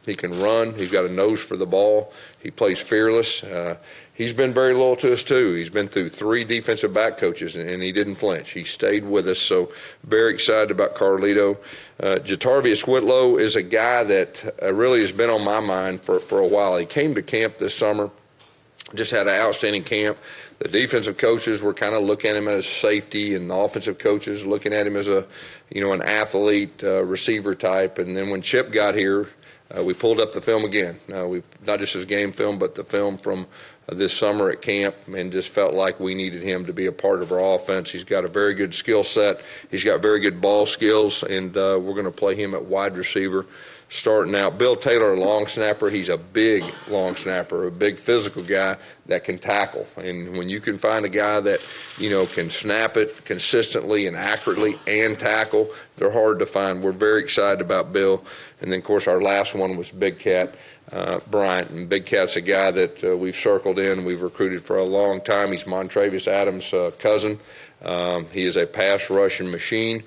He can run. He's got a nose for the ball. He plays fearless. He's been very loyal to us, too. He's been through 3 defensive back coaches, and he didn't flinch. He stayed with us, so very excited about Carlito. Jatarvius Whitlow is a guy that really has been on my mind for a while. He came to camp this summer, just had an outstanding camp. The defensive coaches were kind of looking at him as safety, and the offensive coaches looking at him as an athlete, receiver type. And then when Chip got here, we pulled up the film again. Not just his game film, but the film from this summer at camp, and just felt like we needed him to be a part of our offense. He's got a very good skill set. He's got very good ball skills, and we're going to play him at wide receiver. Starting out, Bill Taylor, a long snapper. He's a big long snapper, a big physical guy that can tackle. And when you can find a guy that, can snap it consistently and accurately and tackle, they're hard to find. We're very excited about Bill. And then, of course, our last one was Big Cat Bryant. And Big Cat's a guy that we've circled in, we've recruited for a long time. He's Montravius Adams' cousin. He is a pass rushing machine.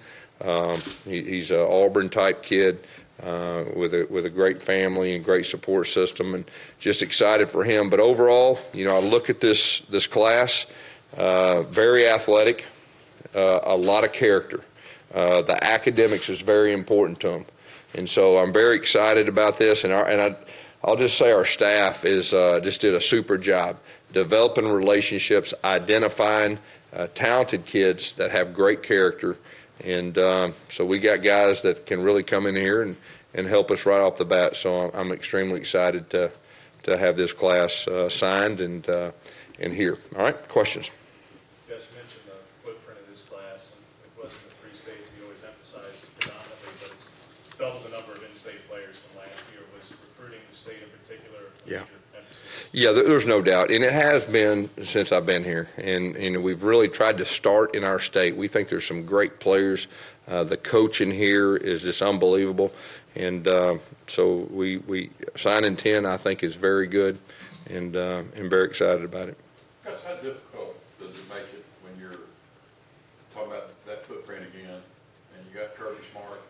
He's an Auburn-type kid. With a great family and great support system, and just excited for him. But overall, I look at this class, very athletic, a lot of character. The academics is very important to them, and so I'm very excited about this. And I'll just say our staff is just did a super job developing relationships, identifying talented kids that have great character. And so we got guys that can really come in here and help us right off the bat. So I'm extremely excited to have this class signed and here. All right, questions? Gus mentioned the footprint of this class, and it wasn't the 3 states he always emphasized predominantly, but it's doubled the number of in-state players from last year. Was recruiting the state in particular a major emphasis? Yeah, there's no doubt, and it has been since I've been here, and we've really tried to start in our state. We think there's some great players. The coaching here is just unbelievable, and so we signing 10 I think is very good, and very excited about it. Gus, how difficult does it make it when you're talking about that footprint again, and you got Kirby Smart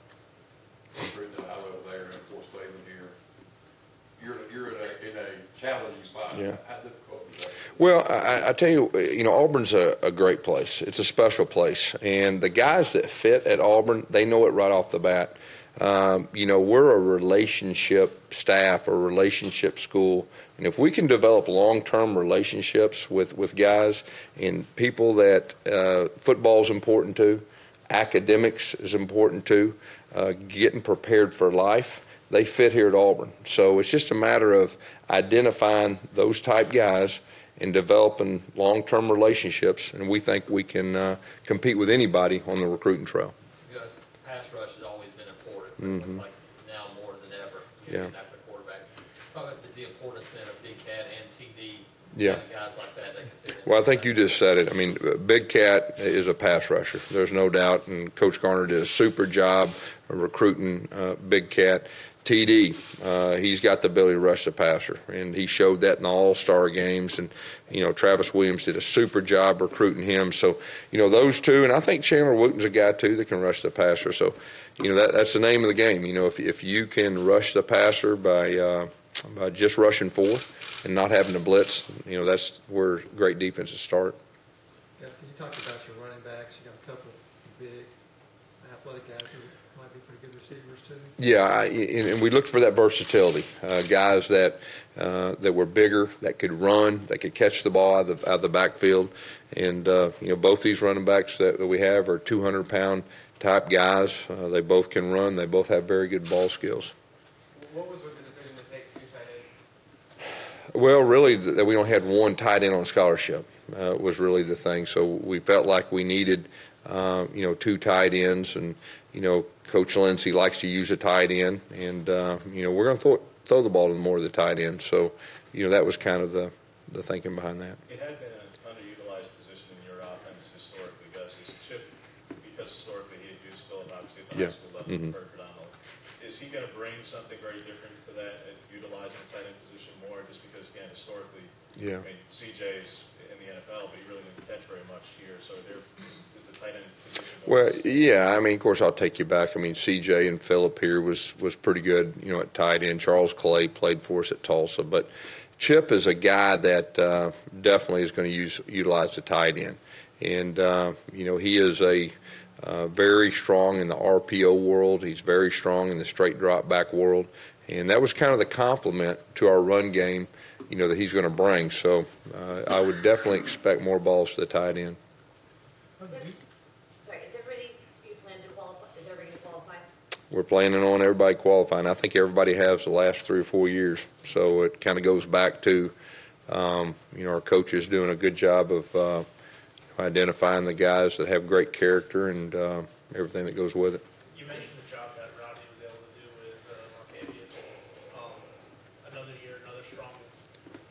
recruiting at a high level there, and of course Saban here? You're in a challenging spot. Yeah. How difficult is that? Well, I tell you, Auburn's a great place. It's a special place. And the guys that fit at Auburn, they know it right off the bat. We're a relationship staff, a relationship school. And if we can develop long-term relationships with guys and people that football is important to, academics is important to, getting prepared for life, they fit here at Auburn. So it's just a matter of identifying those type guys and developing long-term relationships, and we think we can compete with anybody on the recruiting trail. Because pass rush has always been important, Mm-hmm. it's like now more than ever. Yeah. After quarterback, talk about the importance then of Big Cat and TD Yeah. Guys like that can fit in. Well, I think you just said it. I mean, Big Cat is a pass rusher. There's no doubt, and Coach Garner did a super job of recruiting Big Cat. TD, he's got the ability to rush the passer, and he showed that in the All-Star games. And, Travis Williams did a super job recruiting him. So, those two, and I think Chandler Wooten's a guy, too, that can rush the passer. So, that's the name of the game. If you can rush the passer by just rushing forward and not having to blitz, that's where great defenses start. Guys, can you talk about your running backs? You got a couple of big, athletic guys who might be pretty good receivers too. Yeah, and we looked for that versatility, guys that were bigger, that could run, that could catch the ball out of the backfield, and both these running backs that we have are 200-pound type guys. They both can run. They both have very good ball skills. What was with the decision to take 2 tight ends? Well, really, that we only had one tight end on scholarship was really the thing. So we felt like we needed, 2 tight ends, and Coach Lindsey likes to use a tight end, and we're going to throw the ball to more of the tight end. So that was kind of the thinking behind that. It had been an underutilized position in your offense historically, Gus. Is Chip, because historically he had used Philip obviously at the high school level, Mm-hmm. Kurt Donald. Is he going to bring something very different to that and utilizing the tight end position more? Just because, again, historically, I mean, CJ's in the NFL, but he really didn't catch very much here. So is the tight end position more? Well, yeah, I mean, of course, I'll take you back. I mean, CJ and Phillip here was pretty good, at tight end. Charles Clay played for us at Tulsa. But Chip is a guy that definitely is going to utilize the tight end. And, he is very strong in the RPO world. He's very strong in the straight drop back world. And that was kind of the complement to our run game, that he's going to bring. So I would definitely expect more balls to the tight end. Sorry, is everybody going to qualify? We're planning on everybody qualifying. I think everybody has the last 3 or 4 years. So it kind of goes back to, our coaches doing a good job of identifying the guys that have great character and everything that goes with it. You mentioned the job that Rodney was able to do with Marcavius. Another year, another strong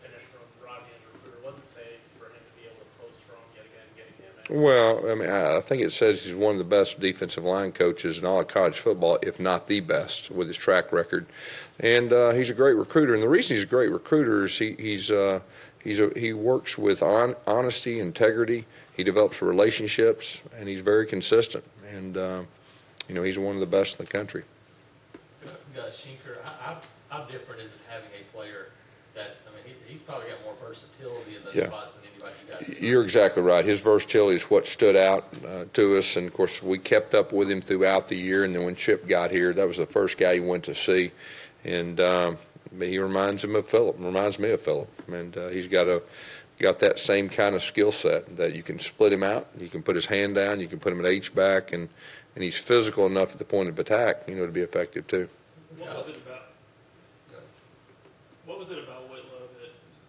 finish from Rodney as a recruiter. What does it say for him to be able to close strong yet again, getting him in? Well, I mean, I think it says he's one of the best defensive line coaches in all of college football, if not the best, with his track record. And he's a great recruiter. And the reason he's a great recruiter is he works with honesty, integrity. He develops relationships, and he's very consistent. And, he's one of the best in the country. Gus Schinker, how different is it having a player that, he's probably got more versatility in those spots than anybody you got? You're exactly right. His versatility is what stood out to us. And, of course, we kept up with him throughout the year. And then when Chip got here, that was the first guy he went to see. And he reminds me of Phillip. And he's got that same kind of skill set that you can split him out. You can put his hand down. You can put him at H-back. And he's physical enough at the point of attack, to be effective, too. What was it about Whitlow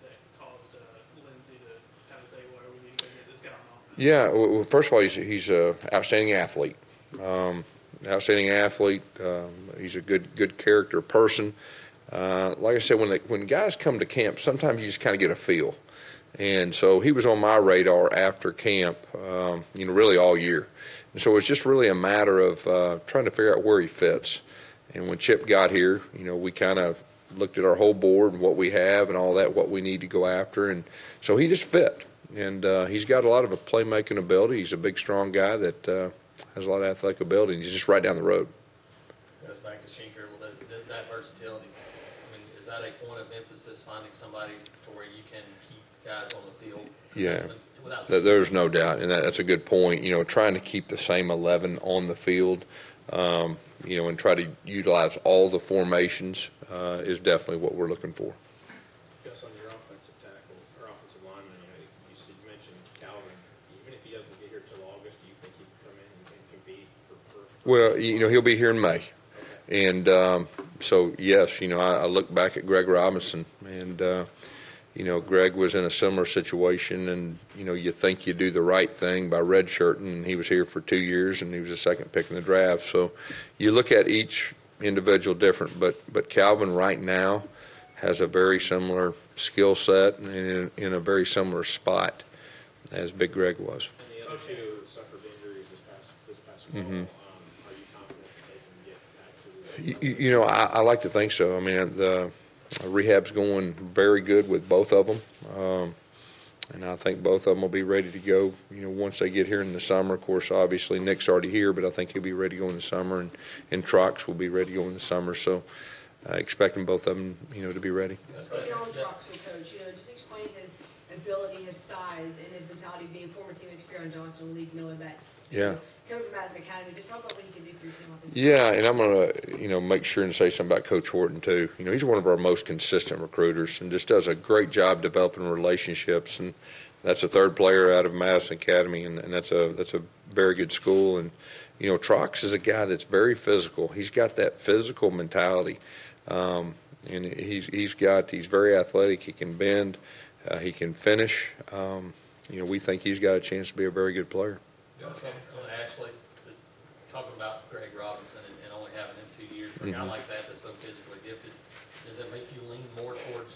that caused Lindsey to kind of say, well, we need to get this guy on offense? Yeah, well, first of all, he's an outstanding athlete. He's a good character person. Like I said, when guys come to camp, sometimes you just kind of get a feel. And so he was on my radar after camp, really all year. And so it's just really a matter of trying to figure out where he fits. And when Chip got here, we kind of looked at our whole board and what we have and all that, what we need to go after. And so he just fit. And he's got a lot of a playmaking ability. He's a big, strong guy that has a lot of athletic ability. And he's just right down the road. Goes back to Schinker, that versatility. Is that a point of emphasis, finding somebody to where you can keep guys on the field? Yeah, there's no doubt, and that's a good point. Trying to keep the same 11 on the field, and try to utilize all the formations is definitely what we're looking for. Gus, on your offensive tackles or offensive linemen, you mentioned Calvin. Even if he doesn't get here till August, do you think he can come in and compete for? Well, he'll be here in May. And so, yes, I look back at Greg Robinson, and, Greg was in a similar situation, and, you think you do the right thing by redshirting, and he was here for 2 years, and he was the second pick in the draft. So you look at each individual different, but Calvin right now has a very similar skill set and in a very similar spot as Big Greg was. And the other two suffered injuries this past fall. Mm-hmm. Are you confident that they can get back to You know, I like to think so. I mean, the rehab's going very good with both of them. And I think both of them will be ready to go, you know, once they get here in the summer. Of course, obviously, Nick's already here, but I think he'll be ready to go in the summer, and Trox will be ready to go in the summer. So expecting both of them, you know, to be ready. Speaking on Trox, coach, you know, just explain his ability, his size, and his mentality, being former teammates Kieran Johnson, League Miller, that Yeah. coming from Madison Academy. Just talk about what he can do for your team offensively. Yeah, and I'm going to, you know, make sure and say something about Coach Horton, too. You know, he's one of our most consistent recruiters and just does a great job developing relationships. And that's a third player out of Madison Academy, and that's a very good school. And, you know, Trox is a guy that's very physical. He's got that physical mentality. And he's very athletic. He can bend. He can finish. You know, we think he's got a chance to be a very good player. Ashley, talking about Greg Robinson and only having him 2 years, for a guy like that that's so physically gifted, does it make you lean more towards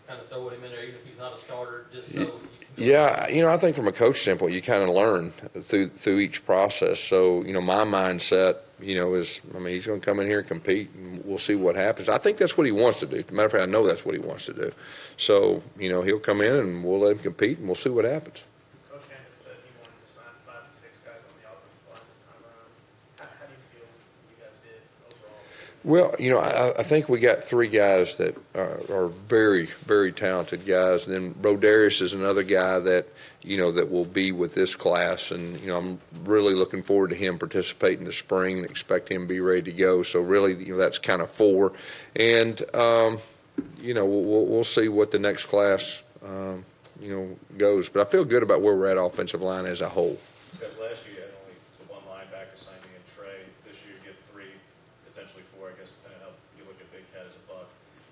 kind of throwing him in there, even if he's not a starter, just so you can Yeah, you know, I think from a coach standpoint, you kind of learn through each process. So, you know, my mindset, you know, is, I mean, he's going to come in here and compete, and we'll see what happens. I think that's what he wants to do. As a matter of fact, I know that's what he wants to do. So, you know, he'll come in, and we'll let him compete, and we'll see what happens. Coach Hammond said he wanted to sign 5 to 6 guys on the offensive line this time around. How do you feel you guys did overall? Well, you know, I think we got 3 guys that are very, very talented guys. And then Rodarius is another guy that, you know, that will be with this class. And, you know, I'm really looking forward to him participating this spring and expect him to be ready to go. So really, you know, that's kind of 4. And, you know, we'll see what the next class, you know, goes. But I feel good about where we're at offensive line as a whole. Because last year you had only the 1 linebacker signing in Trey. This year you get 3, potentially 4, I guess, depending on how you look at Big Cat as a buck.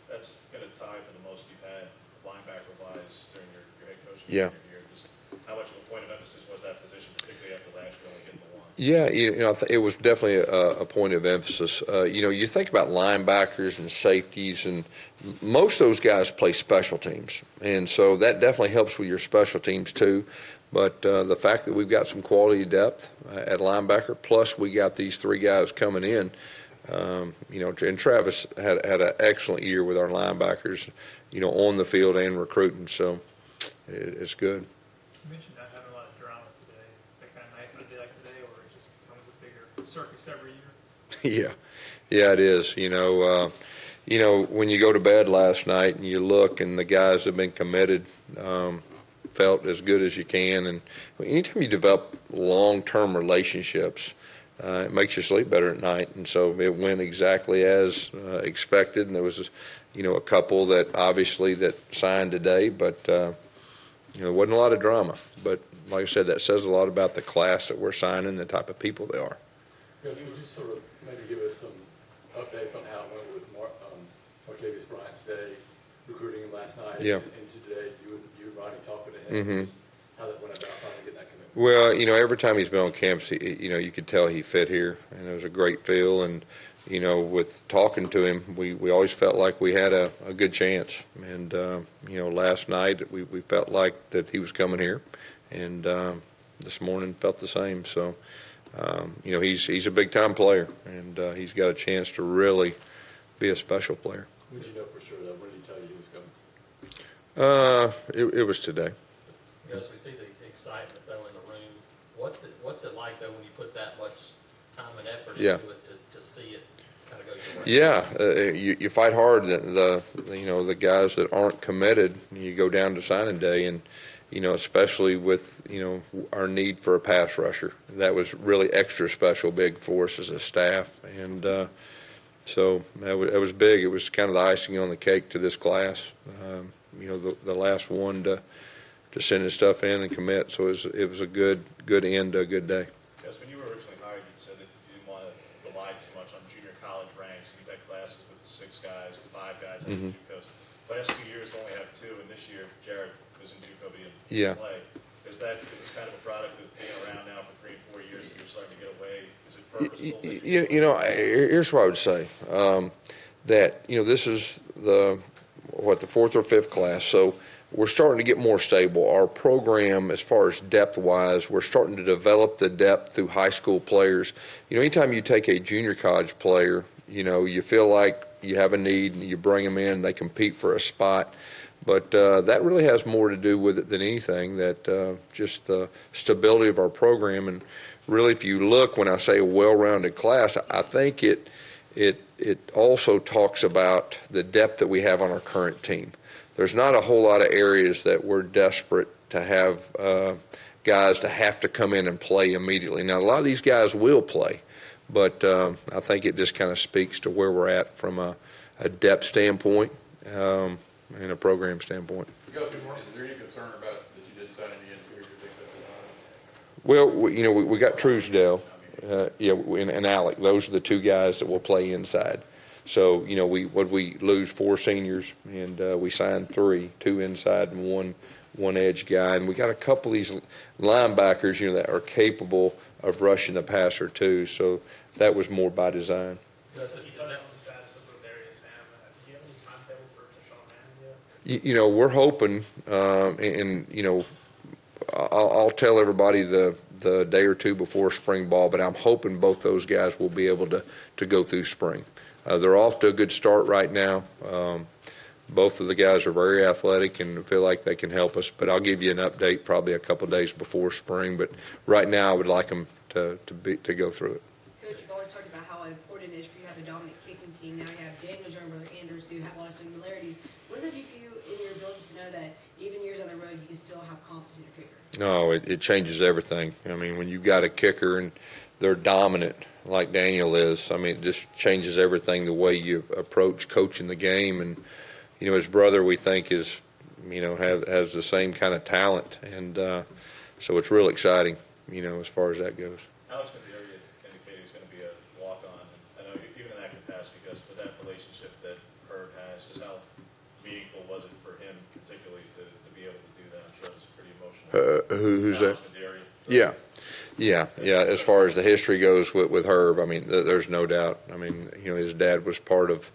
That's going to tie for the most you've had linebacker-wise during your head coaching Yeah. year. Just how much of a point of emphasis was that position, particularly after last year only getting the 1? Yeah, you know, it was definitely a point of emphasis. You know, you think about linebackers and safeties, and most of those guys play special teams, and so that definitely helps with your special teams too. But the fact that we've got some quality depth at linebacker, plus we got these 3 guys coming in, you know, and Travis had an excellent year with our linebackers, you know, on the field and recruiting, so it's good. You mentioned not having a lot of drama today. Is that kind of nice on a day like today, or it just becomes a bigger circus every year? Yeah, it is. You know, when you go to bed last night and you look, and the guys have been committed, felt as good as you can. And anytime you develop long-term relationships, it makes you sleep better at night. And so it went exactly as expected. And there was, you know, a couple that obviously that signed today, but you know, it wasn't a lot of drama. But like I said, that says a lot about the class that we're signing, the type of people they are. Gus, could you sort of maybe give us some updates on how it went with Marius Bryant today, recruiting him last night, Yeah. and today you and Rodney talking to him, Mhm. just how that went about finally getting that commitment? Well, you know, every time he's been on campus, you know, you could tell he fit here, and it was a great feel. And, you know, with talking to him, we always felt like we had a good chance. And, you know, last night we felt like that he was coming here, and this morning felt the same. So, you know, he's a big-time player, and he's got a chance to really be a special player. When did you know for sure, though? When did he tell you he was coming? It was today. Gus, we see the excitement though in the room. What's it like though when you put that much time and effort Yeah. into it to see it kind of go your way? Yeah, you fight hard. The you know, the guys that aren't committed, you go down to signing day, and you know, especially with, you know, our need for a pass rusher, that was really extra special big for us as a staff. And so that was big. It was kind of the icing on the cake to this class. You know, the last one to send his stuff in and commit. So it was a good end to a good day. Yes, when you were originally hired, you said that you didn't want to rely too much on junior college ranks. You've had classes with 6 guys, 5 guys in JUCOs. Last 2 years only have 2, and this year Jared was in JUCO being play. Is that kind of a product of being around now for 3 and 4 years that you're starting to get away? Is it purposeful? You know, here's what I would say. That, you know, this is the fourth or fifth class. So we're starting to get more stable. Our program, as far as depth-wise, we're starting to develop the depth through high school players. Anytime you take a junior college player, you feel like you have a need and you bring them in, they compete for a spot. But that really has more to do with it than anything, that just the stability of our program. And really, if you look, when I say a well-rounded class, I think it also talks about the depth that we have on our current team. There's not a whole lot of areas that we're desperate to have guys to have to come in and play immediately. Now, a lot of these guys will play, but I think it just kind of speaks to where we're at from a depth standpoint and a program standpoint. Gus, is there any concern about that you didn't sign any interior defensive Well, line? we got Truesdale, and Alec. Those are the two guys that will play inside. So, we lose 4 seniors, and we signed 3, 2 inside and one edge guy. And we got a couple of these linebackers, that are capable of rushing the passer too. So that was more by design. We're hoping, I'll tell everybody the day or two before spring ball, but I'm hoping both those guys will be able to go through spring. They're off to a good start right now. Both of the guys are very athletic and feel like they can help us, but I'll give you an update probably a couple of days before spring. But right now I would like them to go through it. Coach, you've always talked about how important it is for you to have a dominant kicking team. Now you have Daniel's younger brother Anders, who have a lot of similarities. What does that do for you in your ability to know that even years on the road you can still have confidence in your kicker? No, it changes everything. I mean, when you've got a kicker and they're dominant like Daniel is, I mean, it just changes everything, the way you approach coaching the game. And, his brother, we think, is, has the same kind of talent. And so it's real exciting, as far as that goes. Alex McDermott indicated he's going to be a walk-on. I know even in that capacity, Gus, with that relationship that Herb has, just how meaningful was it for him, particularly, to be able to do that? I'm sure it was pretty emotional. Who's that? Yeah. As far as the history goes with Herb, I mean, there's no doubt. I mean, his dad was part of,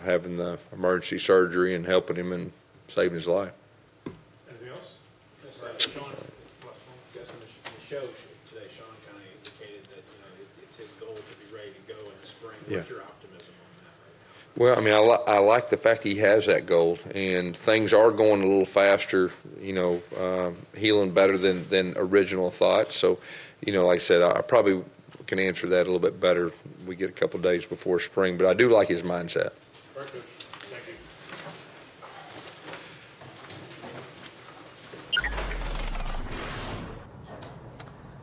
having the emergency surgery and helping him and saving his life. Anything else? Sean, guess on the show today, Sean kind of indicated that it's his goal to be ready to go in the spring. What's your optimism on that right now? Well, I like the fact he has that goal, and things are going a little faster, healing better than original thoughts. So, like I said, I probably can answer that a little bit better. We get a couple of days before spring, but I do like his mindset. Perfect. Thank you.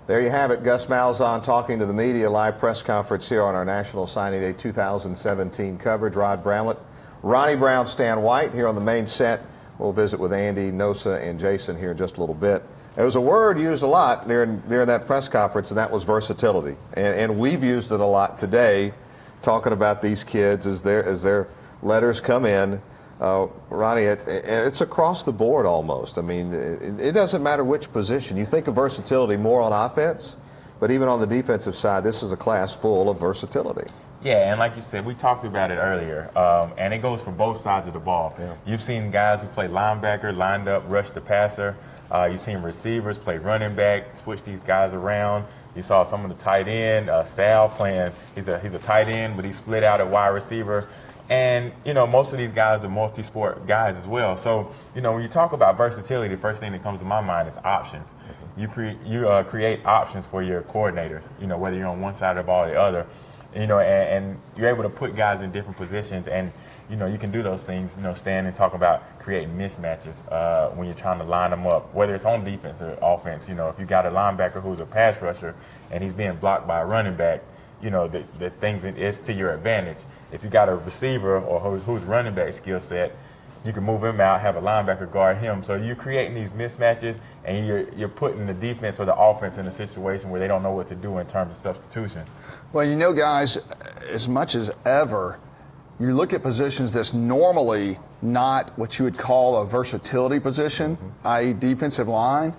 There you have it. Gus Malzahn talking to the media, live press conference here on our National Signing Day 2017 coverage. Rod Bramlett, Ronnie Brown, Stan White here on the main set. We'll visit with Andy, Nosa, and Jason here in just a little bit. There was a word used a lot during that press conference, and that was versatility. And we've used it a lot today, talking about these kids as their letters come in. Ronnie, it's across the board almost. I mean, it doesn't matter which position. You think of versatility more on offense, but even on the defensive side, this is a class full of versatility. Yeah, and like you said, we talked about it earlier, and it goes for both sides of the ball. Yeah. You've seen guys who play linebacker, lined up, rush the passer. You've seen receivers play running back, switch these guys around. You saw some of the tight end, Sal playing. He's a tight end, but he split out at wide receiver. And, most of these guys are multi-sport guys as well. So, when you talk about versatility, the first thing that comes to my mind is options. You create options for your coordinators, whether you're on one side of the ball or the other. And you're able to put guys in different positions, and you can do those things. Stand and talk about creating mismatches when you're trying to line them up, whether it's on defense or offense. If you got a linebacker who's a pass rusher and he's being blocked by a running back, the things is to your advantage. If you got a receiver or who's running back skill set, you can move him out, have a linebacker guard him. So you're creating these mismatches, and you're putting the defense or the offense in a situation where they don't know what to do in terms of substitutions. Well, guys, as much as ever, you look at positions that's normally not what you would call a versatility position, i.e. defensive line,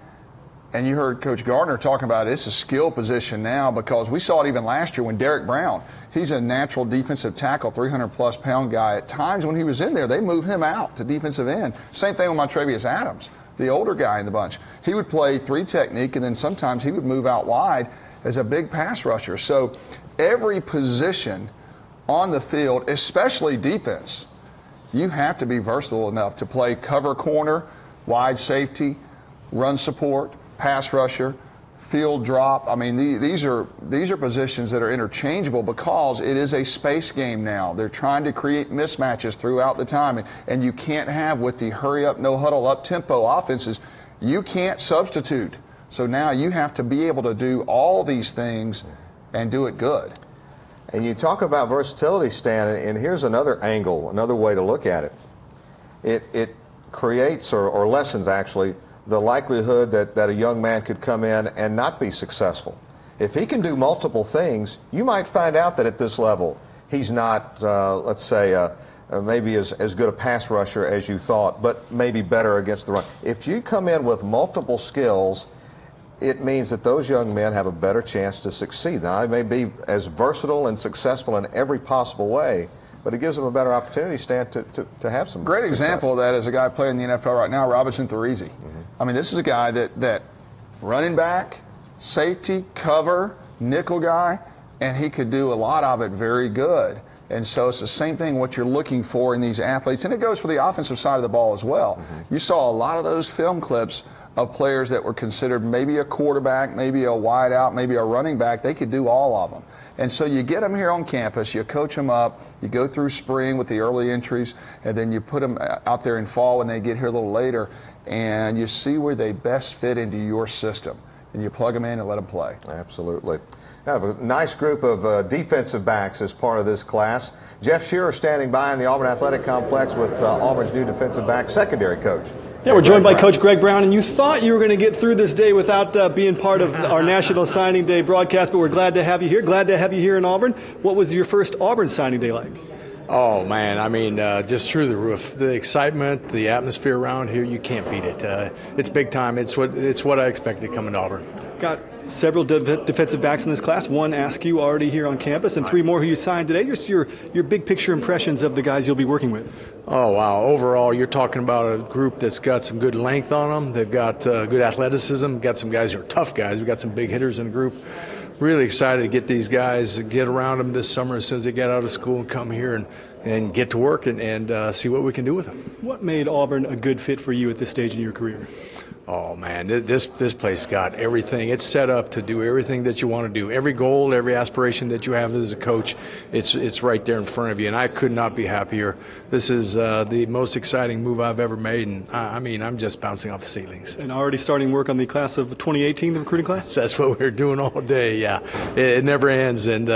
And you heard Coach Garner talking about it's a skill position now, because we saw it even last year when Derek Brown, he's a natural defensive tackle, 300-plus pound guy. At times when he was in there, they move him out to defensive end. Same thing with Montravius Adams, the older guy in the bunch. He would play 3 technique, and then sometimes he would move out wide as a big pass rusher. So every position on the field, especially defense, you have to be versatile enough to play cover corner, wide safety, run support, pass rusher, field drop. I mean, these are positions that are interchangeable because it is a space game now. They're trying to create mismatches throughout the time, and you can't have, with the hurry up, no huddle, up tempo offenses, you can't substitute. So now you have to be able to do all these things and do it good. And you talk about versatility, Stan, and here's another angle, another way to look at it. It creates or lessens, actually, the likelihood that a young man could come in and not be successful. If he can do multiple things, you might find out that at this level he's not, let's say, maybe as good a pass rusher as you thought, but maybe better against the run. If you come in with multiple skills, it means that those young men have a better chance to succeed. Now, they may be as versatile and successful in every possible way, but it gives them a better opportunity, Stan, to have some great success. Example of that is a guy playing in the NFL right now, Robinson Thurisi. I mean, this is a guy that running back, safety, cover, nickel guy, and he could do a lot of it very good. And so it's the same thing what you're looking for in these athletes, and it goes for the offensive side of the ball as well. You saw a lot of those film clips of players that were considered maybe a quarterback, maybe a wide out, maybe a running back. They could do all of them. And so you get them here on campus, you coach them up, you go through spring with the early entries, and then you put them out there in fall when they get here a little later, and you see where they best fit into your system. And you plug them in and let them play. Absolutely. I have a nice group of defensive backs as part of this class. Jeff Shearer standing by in the Auburn Athletic Complex with Auburn's new defensive back secondary coach. Yeah, we're joined by Coach Greg Brown, and you thought you were going to get through this day without being part of our National Signing Day broadcast, but we're glad to have you here. Glad to have you here in Auburn. What was your first Auburn signing day like? Oh, man, I mean, just through the roof. The excitement, the atmosphere around here, you can't beat it. It's big time. It's what I expected coming to Auburn. Got several defensive backs in this class. One Askew already here on campus, and 3 more who you signed today. Just your big picture impressions of the guys you'll be working with. Oh, wow. Overall, you're talking about a group that's got some good length on them. They've got good athleticism. Got some guys who are tough guys. We've got some big hitters in the group. Really excited to get these guys, get around them this summer as soon as they get out of school and come here and get to work and see what we can do with them. What made Auburn a good fit for you at this stage in your career? Oh, man, this place got everything. It's set up to do everything that you want to do. Every goal, every aspiration that you have as a coach, it's right there in front of you, and I could not be happier. This is the most exciting move I've ever made, and I mean, I'm just bouncing off the ceilings. And already starting work on the class of 2018, the recruiting class? That's what we're doing all day, yeah. It never ends, and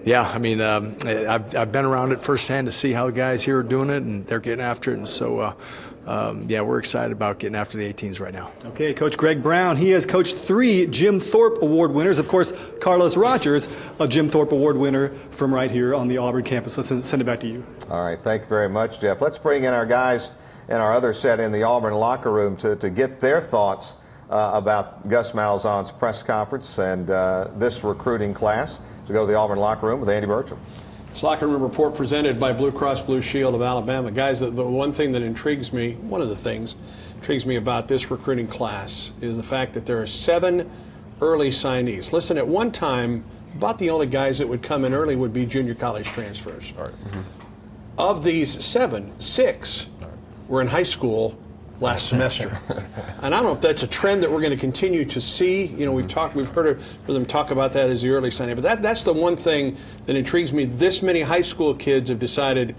yeah, I mean, I've been around it firsthand to see how the guys here are doing it, and they're getting after it, and so yeah, we're excited about getting after the 18s right now. Okay, Coach Greg Brown. He has coached 3 Jim Thorpe Award winners. Of course, Carlos Rogers, a Jim Thorpe Award winner from right here on the Auburn campus. Let's send it back to you. All right, thank you very much, Jeff. Let's bring in our guys in our other set in the Auburn locker room to get their thoughts about Gus Malzahn's press conference and this recruiting class. So go to the Auburn locker room with Andy Burcham. This locker room report presented by Blue Cross Blue Shield of Alabama. Guys, the one thing that intrigues me, one of the things intrigues me about this recruiting class is the fact that there are 7 early signees. Listen, at one time, about the only guys that would come in early would be junior college transfers. Of these 7, 6 were in high school last semester. And I don't know if that's a trend that we're going to continue to see. You know, we've heard them talk about that as the early signing, but that's the one thing that intrigues me. This many high school kids have decided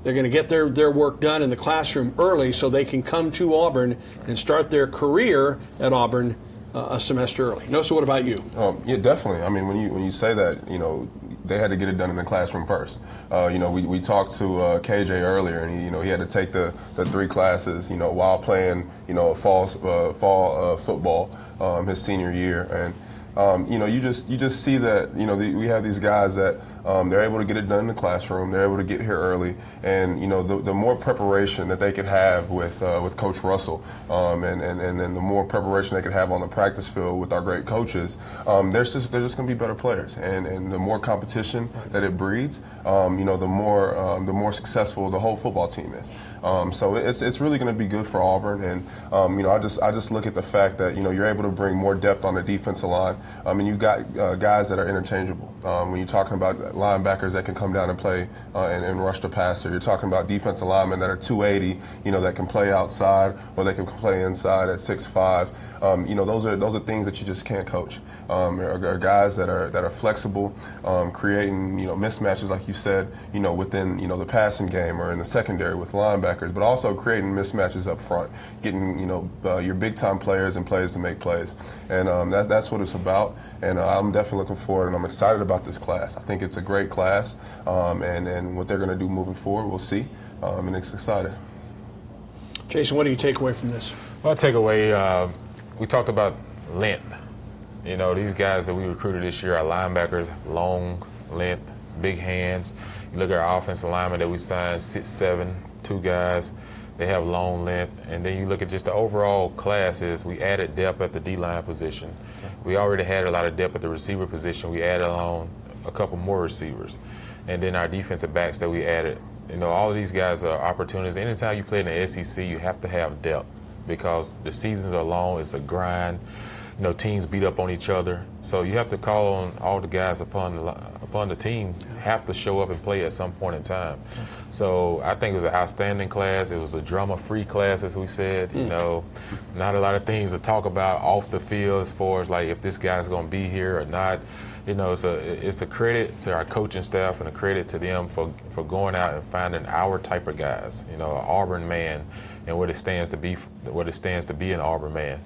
they're going to get their work done in the classroom early so they can come to Auburn and start their career at Auburn a semester early. No, so what about you? Yeah, definitely. I mean, when you say that, you know, they had to get it done in the classroom first. You know, we talked to KJ earlier, and he had to take the 3 classes, you know, while playing, you know, fall football his senior year, and you just see that we have these guys that they're able to get it done in the classroom. They're able to get here early, and the more preparation that they could have with Coach Russell, and then the more preparation they could have on the practice field with our great coaches, they're just going to be better players. And the more competition that it breeds, the more successful the whole football team is. So it's really going to be good for Auburn, and I just look at the fact that you're able to bring more depth on the defensive line. And you got guys that are interchangeable. When you're talking about linebackers that can come down and play and rush the passer, you're talking about defensive linemen that are 280, that can play outside or they can play inside at 6'5". Those are things that you just can't coach. Are guys that are flexible, creating mismatches like you said, within the passing game or in the secondary with linebackers, but also creating mismatches up front, getting your big time players and players to make plays, and that's what it's about. And I'm definitely looking forward, and I'm excited about this class. I think it's a great class, and what they're going to do moving forward, we'll see, and it's exciting. Jason, what do you take away from this? Well, I take away, we talked about length. These guys that we recruited this year are linebackers, long length, big hands. You look at our offensive linemen that we signed, 6'7", 2 guys. They have long length. And then you look at just the overall classes, we added depth at the D-line position. We already had a lot of depth at the receiver position. We added on a couple more receivers. And then our defensive backs that we added. All of these guys are opportunities. Anytime you play in the SEC, you have to have depth because the seasons are long. It's a grind. Teams beat up on each other. So you have to call on all the guys upon the team have to show up and play at some point in time. So I think it was an outstanding class. It was a drama-free class, as we said. Not a lot of things to talk about off the field as far as like if this guy's going to be here or not. It's a credit to our coaching staff and a credit to them for going out and finding our type of guys. An Auburn man and what it stands to be an Auburn man.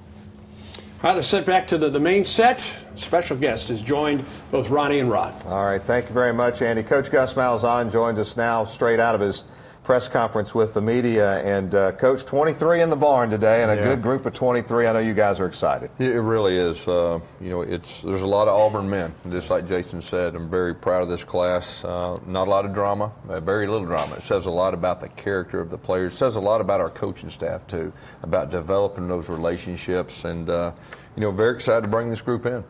All right, let's sit back to the main set. Special guest has joined both Ronnie and Rod. All right, thank you very much, Andy. Coach Gus Malzahn joins us now straight out of his press conference with the media. And, Coach, 23 in the barn today and a good group of 23. I know you guys are excited. It really is. There's a lot of Auburn men, just like Jason said. I'm very proud of this class. Not a lot of drama, very little drama. It says a lot about the character of the players. It says a lot about our coaching staff, too, about developing those relationships. And, very excited to bring this group in.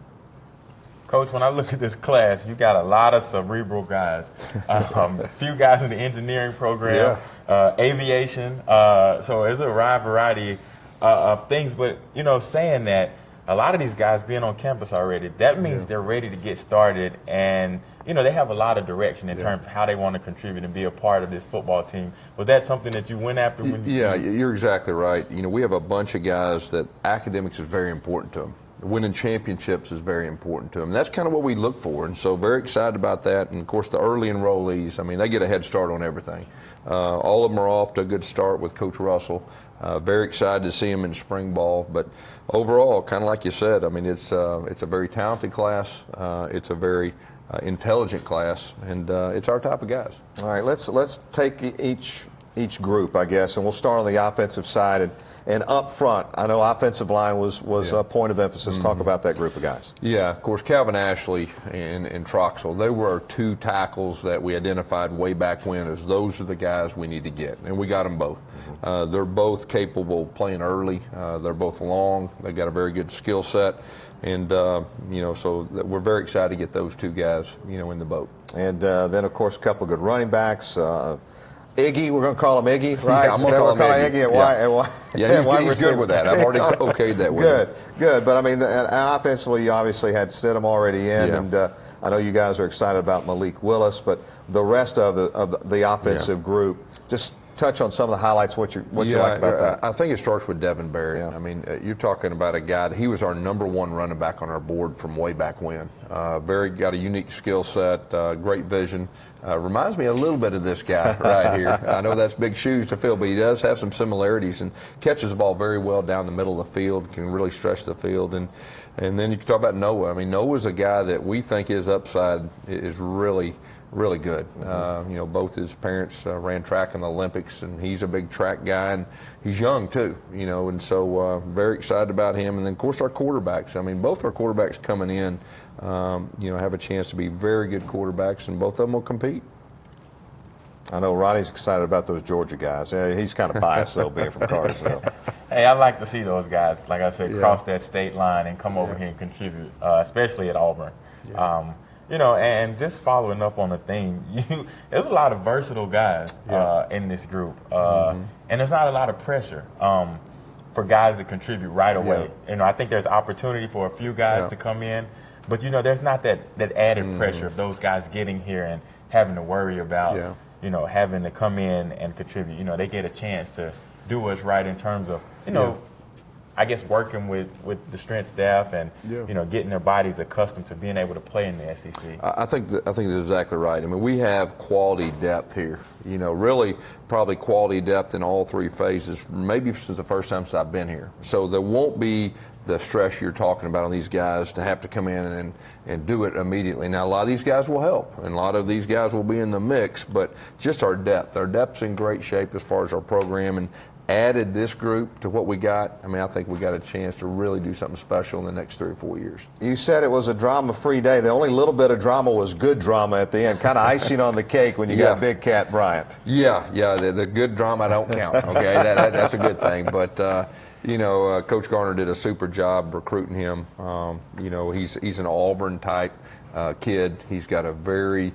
Coach, when I look at this class, you got a lot of cerebral guys. A few guys in the engineering program, aviation. So it's a wide variety of things. But, saying that, a lot of these guys being on campus already, that means they're ready to get started. And, they have a lot of direction in terms of how they want to contribute and be a part of this football team. Was that something that you went after? You're exactly right. We have a bunch of guys that academics is very important to them. Winning championships is very important to them. That's kind of what we look for, and so very excited about that. And, of course, the early enrollees, they get a head start on everything. All of them are off to a good start with Coach Russell. Very excited to see them in spring ball. But overall, kind of like you said, it's a very talented class. It's a very intelligent class, and it's our type of guys. All right, let's take each group, I guess, and we'll start on the offensive side. And up front, I know offensive line was a point of emphasis. Talk about that group of guys. Yeah, of course, Calvin Ashley and Troxell, they were 2 tackles that we identified way back when as those are the guys we need to get, and we got them both. They're both capable of playing early. They're both long. They got a very good skill set, and so we're very excited to get those 2 guys, in the boat. And then, of course, a couple of good running backs. Iggy, we're going to call him Iggy, right? Yeah, I'm going to call him Iggy. He's good with that. I've already okayed that with him. Good. But, and offensively, you obviously had Stidham already in, and I know you guys are excited about Malik Willis, but the rest of the offensive group, just touch on some of the highlights, what you like about that. I think it starts with Devin Barrett. You're talking about a guy, he was our #1 running back on our board from way back when. Got a unique skill set, great vision. Reminds me a little bit of this guy right here. I know that's big shoes to fill, but he does have some similarities and catches the ball very well down the middle of the field, can really stretch the field. And then you can talk about Noah. Noah's a guy that we think his upside is really really good. You know, both his parents ran track in the Olympics, and he's a big track guy, and he's young too, you know, and so very excited about him. And then, of course, our quarterbacks. I mean, both our quarterbacks coming in, you know, have a chance to be very good quarterbacks, and both of them will compete. I know Ronnie's excited about those Georgia guys. He's kind of biased, though, being from Cartersville. Hey, I like to see those guys, like I said, cross that state line and come over here and contribute, especially at Auburn. You know, and just following up on the theme, there's a lot of versatile guys in this group, and there's not a lot of pressure for guys to contribute right away. You know, I think there's opportunity for a few guys to come in, but, you know, there's not that added pressure of those guys getting here and having to worry about, you know, having to come in and contribute. You know, they get a chance to do what's right in terms of, you know, I guess working with the strength staff and you know, getting their bodies accustomed to being able to play in the SEC. I think that's exactly right. I mean, we have quality depth here. You know, really probably quality depth in all three phases, maybe since the first time since I've been here. So there won't be the stress you're talking about on these guys to have to come in and do it immediately. Now, a lot of these guys will help, and a lot of these guys will be in the mix, but just our depth. Our depth's in great shape as far as our program, and added this group to what we got, I mean, I think we got a chance to really do something special in the next 3 or 4 years. You said it was a drama-free day. The only little bit of drama was good drama at the end, kind of icing on the cake when you got Big Cat Bryant. The good drama don't count, okay? That's a good thing. But, you know, Coach Garner did a super job recruiting him. You know, he's an Auburn-type kid. He's got a very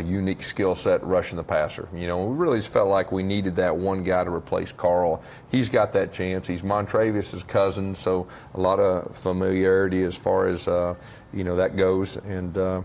unique skill set rushing the passer. You know, we really just felt like we needed that one guy to replace Carl. He's got that chance. He's Montravius's cousin, so a lot of familiarity as far as, you know, that goes. And I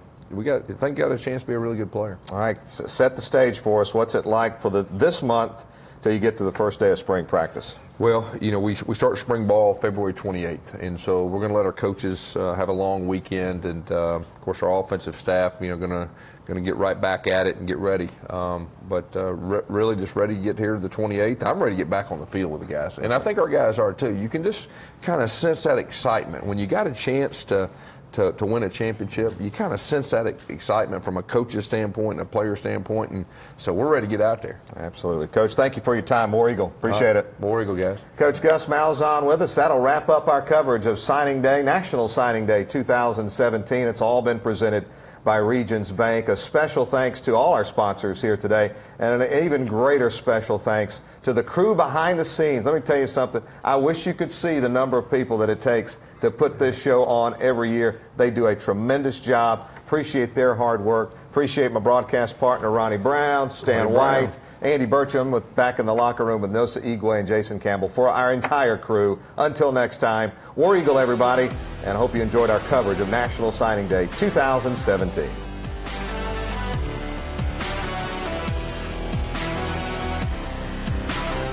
think got a chance to be a really good player. All right, set the stage for us. What's it like for this month till you get to the first day of spring practice? Well, you know, we start spring ball February 28th, and so we're going to let our coaches have a long weekend, and of course our offensive staff, you know, going to get right back at it and get ready. Really just ready to get here to the 28th. I'm ready to get back on the field with the guys, and I think our guys are too. You can just kind of sense that excitement when you got a chance to win a championship. You kind of sense that excitement from a coach's standpoint and a player standpoint, and so we're ready to get out there. Absolutely. Coach, thank you for your time. War Eagle. Appreciate it. War Eagle, guys. Coach Gus Malzahn with us. That'll wrap up our coverage of Signing Day, National Signing Day 2017. It's all been presented by Regions Bank. A special thanks to all our sponsors here today, and an even greater special thanks to the crew behind the scenes. Let me tell you something. I wish you could see the number of people that it takes to put this show on every year. They do a tremendous job. Appreciate their hard work. Appreciate my broadcast partner, Ronnie Brown, Stan White, Andy Burcham back in the locker room with Nosa Igwe and Jason Campbell. For our entire crew, until next time, War Eagle, everybody, and I hope you enjoyed our coverage of National Signing Day 2017.